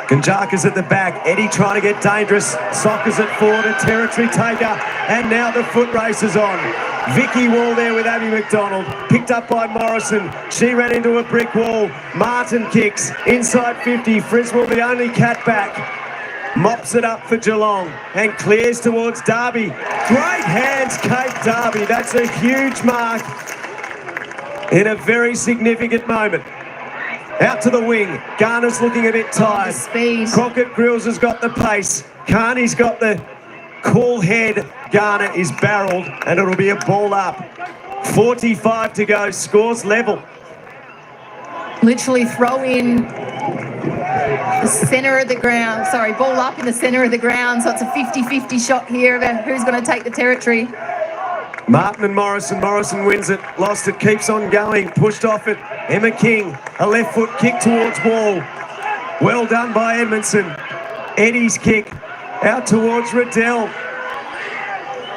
Gunjaka's at the back. Eddie trying to get dangerous. Soccer's at forward, a territory taker. And now the foot race is on. Vicky Wall there with Abby McDonald. Picked up by Morrison. She ran into a brick wall. Martin kicks inside 50. Friswell the only Cat back. Mops it up for Geelong and clears towards Darby. Great hands, Kate Darby. That's a huge mark in a very significant moment. Out to the wing. Garner's looking a bit tired. Speed. Crockett Grills has got the pace. Carney's got the cool head. Garner is barreled and it'll be a ball up. 45 to go. Scores level. Literally throw in the centre of the ground. Sorry, ball up in the centre of the ground. So it's a 50-50 shot here about who's going to take the territory. Martin and Morrison. Morrison wins it. Lost it. Keeps on going. Pushed off it. Emma King. A left foot kick towards ball. Well done by Edmondson. Eddie's kick. Out towards Riddell.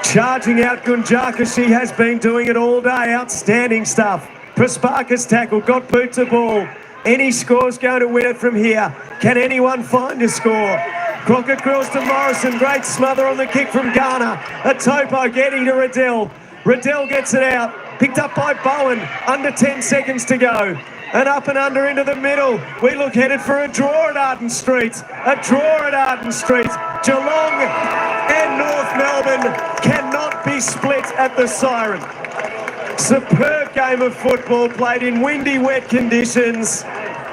Charging out Gunjaka. She has been doing it all day. Outstanding stuff. Prasparkas tackle. Got boot to ball. Any score's going to win it from here. Can anyone find a score? Crockett grills to Morrison. Great smother on the kick from Garner. A topo getting to Riddell. Riddell gets it out. Picked up by Bowen. Under 10 seconds to go. And up and under into the middle. We look headed for a draw at Arden Street. A draw at Arden Street. Geelong and North Melbourne cannot be split at the siren. Superb game of football played in windy, wet conditions.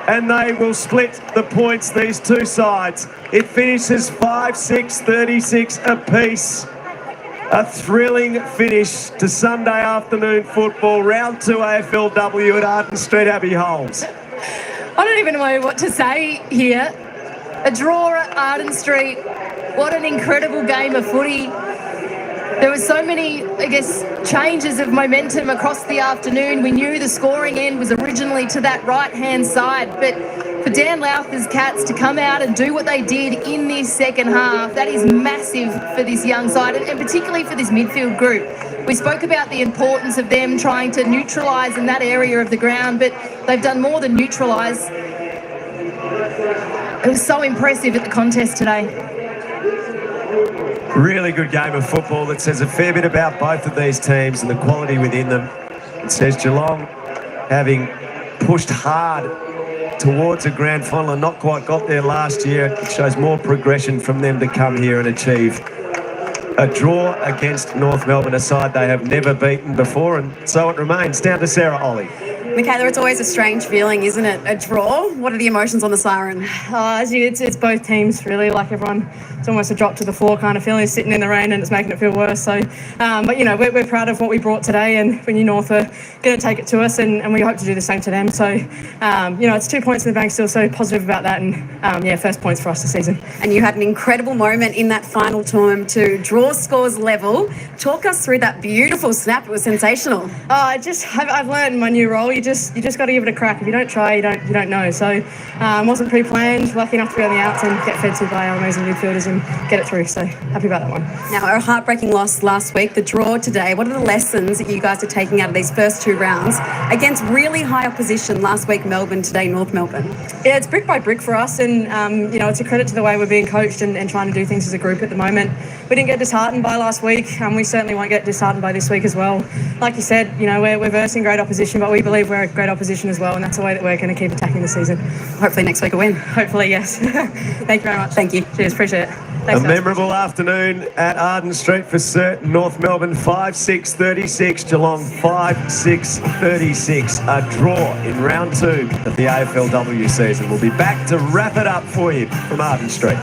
And they will split the points, these two sides. It finishes 5-6, 36 apiece. A thrilling finish to Sunday afternoon football, round 2 AFLW at Arden Street, Abbey Holmes. I don't even know what to say here. A draw at Arden Street. What an incredible game of footy. There were so many, changes of momentum across the afternoon. We knew the scoring end was originally to that right-hand side, but for Dan Lowther's Cats to come out and do what they did in this second half, that is massive for this young side, and particularly for this midfield group. We spoke about the importance of them trying to neutralise in that area of the ground, but they've done more than neutralise. It was so impressive at the contest today. Really good game of football that says a fair bit about both of these teams and the quality within them. It says Geelong, having pushed hard towards a grand final and not quite got there last year, it shows more progression from them to come here and achieve a draw against North Melbourne, a side they have never beaten before, and so it remains. Down to Sarah Ollie. Michaela, it's always a strange feeling, isn't it? A draw? What are the emotions on the siren? It's both teams, really. Like everyone, it's almost a drop to the floor kind of feeling, sitting in the rain, and it's making it feel worse. So, but we're proud of what we brought today, and we knew North were going to take it to us, and we hope to do the same to them. So, it's 2 points in the bank still, so positive about that, and first points for us this season. And you had an incredible moment in that final term to draw scores level. Talk us through that beautiful snap. It was sensational. I've learned in my new role. You just got to give it a crack. If you don't try, you don't know. So, wasn't pre-planned. Lucky enough to be on the outs and get fed to by our amazing midfielders and get it through. So happy about that one. Now, a heartbreaking loss last week. The draw today. What are the lessons that you guys are taking out of these first 2 rounds against really high opposition? Last week Melbourne, today North Melbourne. Yeah, it's brick by brick for us, and it's a credit to the way we're being coached and trying to do things as a group at the moment. We didn't get disheartened by last week, and we certainly won't get disheartened by this week as well. Like you said, we're versing great opposition, but we believe we're a great opposition as well, and that's the way that we're going to keep attacking the season. Hopefully next week a win. Hopefully, yes. Thank you very much. Thank you. Cheers, appreciate it. Thanks, a memorable afternoon at Arden Street for certain. North Melbourne 5-6, 36. Geelong 5-6, 36. A draw in round 2 of the AFLW season. We'll be back to wrap it up for you from Arden Street.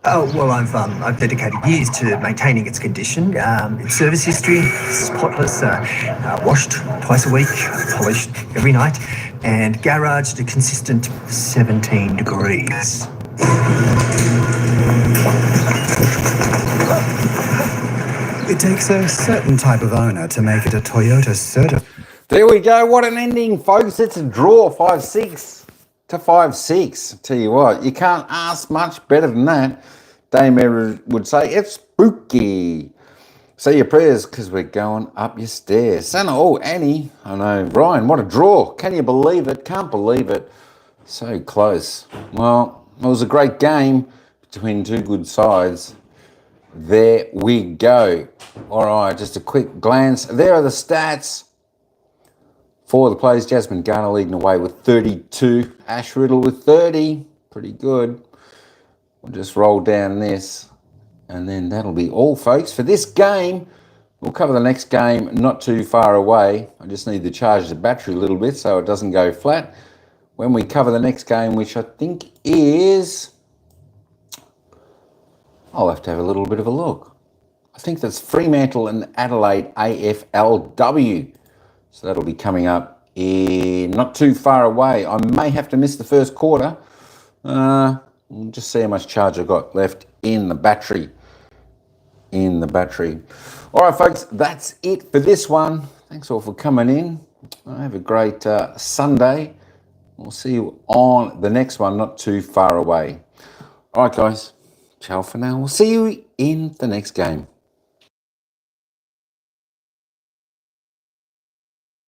Oh, well, I've dedicated years to maintaining its condition. Its service history, spotless, washed twice a week, polished every night, and garaged a consistent 17 degrees. It takes a certain type of owner to make it a Toyota certified. There we go. What an ending, folks. It's a draw, 5-6 to 5-6. Tell you what, you can't ask much better than that. Dame Ever would say, it's spooky. Say your prayers, because we're going up your stairs. Oh, Annie. I know. Ryan, what a draw. Can you believe it? Can't believe it. So close. Well, it was a great game between two good sides. There we go. All right, just a quick glance. There are the stats. For the players, Jasmine Garner leading away with 32. Ash Riddle with 30. Pretty good. We'll just roll down this. And then that'll be all, folks, for this game. We'll cover the next game not too far away. I just need to charge the battery a little bit so it doesn't go flat. When we cover the next game, which I think is... I'll have to have a little bit of a look. I think that's Fremantle and Adelaide AFLW. So that'll be coming up in not too far away. I may have to miss the first quarter. We'll just see how much charge I've got left in the battery. All right, folks, that's it for this one. Thanks all for coming in. Have a great Sunday. We'll see you on the next one, not too far away. All right, guys. Ciao for now. We'll see you in the next game.